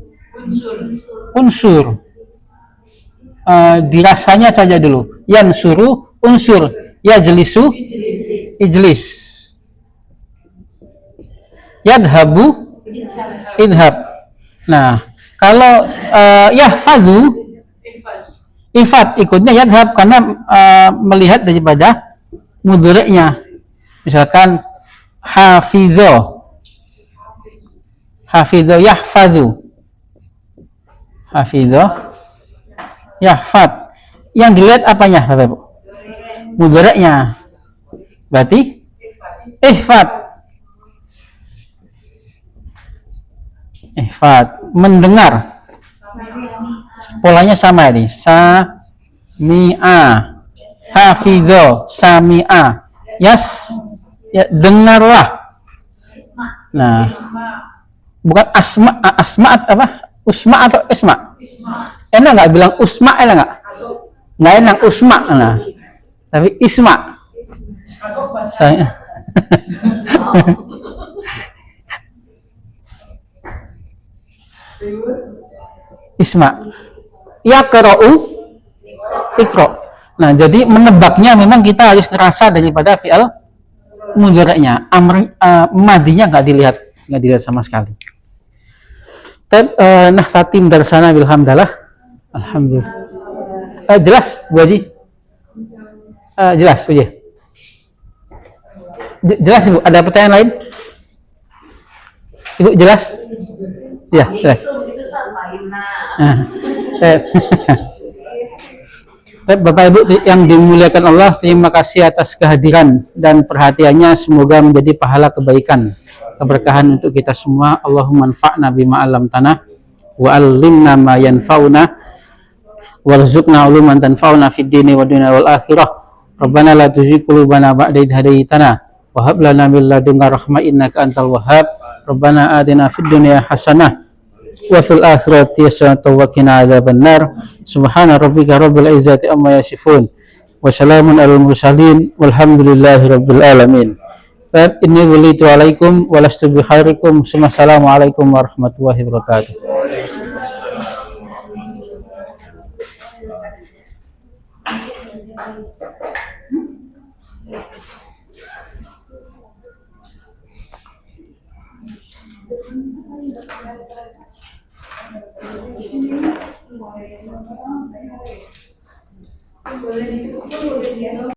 unsur. Dirasanya saja dulu. Yan suruh, unsur. Yajlisu, ijlis. Yadhabu, idhab. Nah, kalau yahfadu, ifad ikutnya yadhab karena melihat daripada mudhari'nya. Misalkan hafidho yahfadu, hafidho yahfad. Yang dilihat apanya Bapak Ibu? Mudhari'nya. Berarti ihfad. Mendengar. Polanya sama nih. Sami'a, hafidho, sami'a. Ya, dengarlah. Nah, bukan asma apa? Usma atau isma? Enak nggak bilang usma, enak nggak? Nggak enak usma, nah. Tapi isma. Saya. Isma. Yaqra'u, iqra'. Nah, jadi menebaknya memang kita harus ngerasa daripada fi'il mudhari'nya. Madinya nggak dilihat sama sekali. Nah, tatim dari sana bilhamdalah. Alhamdulillah. Jelas Bu Haji? Jelas Bu Haji? Jelas Ibu? Ada pertanyaan lain? Ibu jelas? Ya, jelas. Bapak Ibu yang dimuliakan Allah, terima kasih atas kehadiran dan perhatiannya. Semoga menjadi pahala kebaikan, keberkahan untuk kita semua. Allahumma anfa'na bima 'allamtana wa 'allimna ma yanfa'una warzuqna 'uluman tanfa'una fid dini wad dunya wal akhirah. Rabbana la tuzigh qulubana ba'da idh hadaytana wa hab lana min ladunka rahmah innaka antal wahhab. Rabbana atina fid dunya hasanah wa fil akhirati hasanatan wa qina adzabannar. Subhana rabbika rabbil izzati amma yasifun wa salamun alal mursalin walhamdulillahi rabbil alamin. Inni walitu alaikum wa lastu bi khairikum. Assalamualaikum warahmatullahi wabarakatuh. Boleh ditutup, boleh dialog.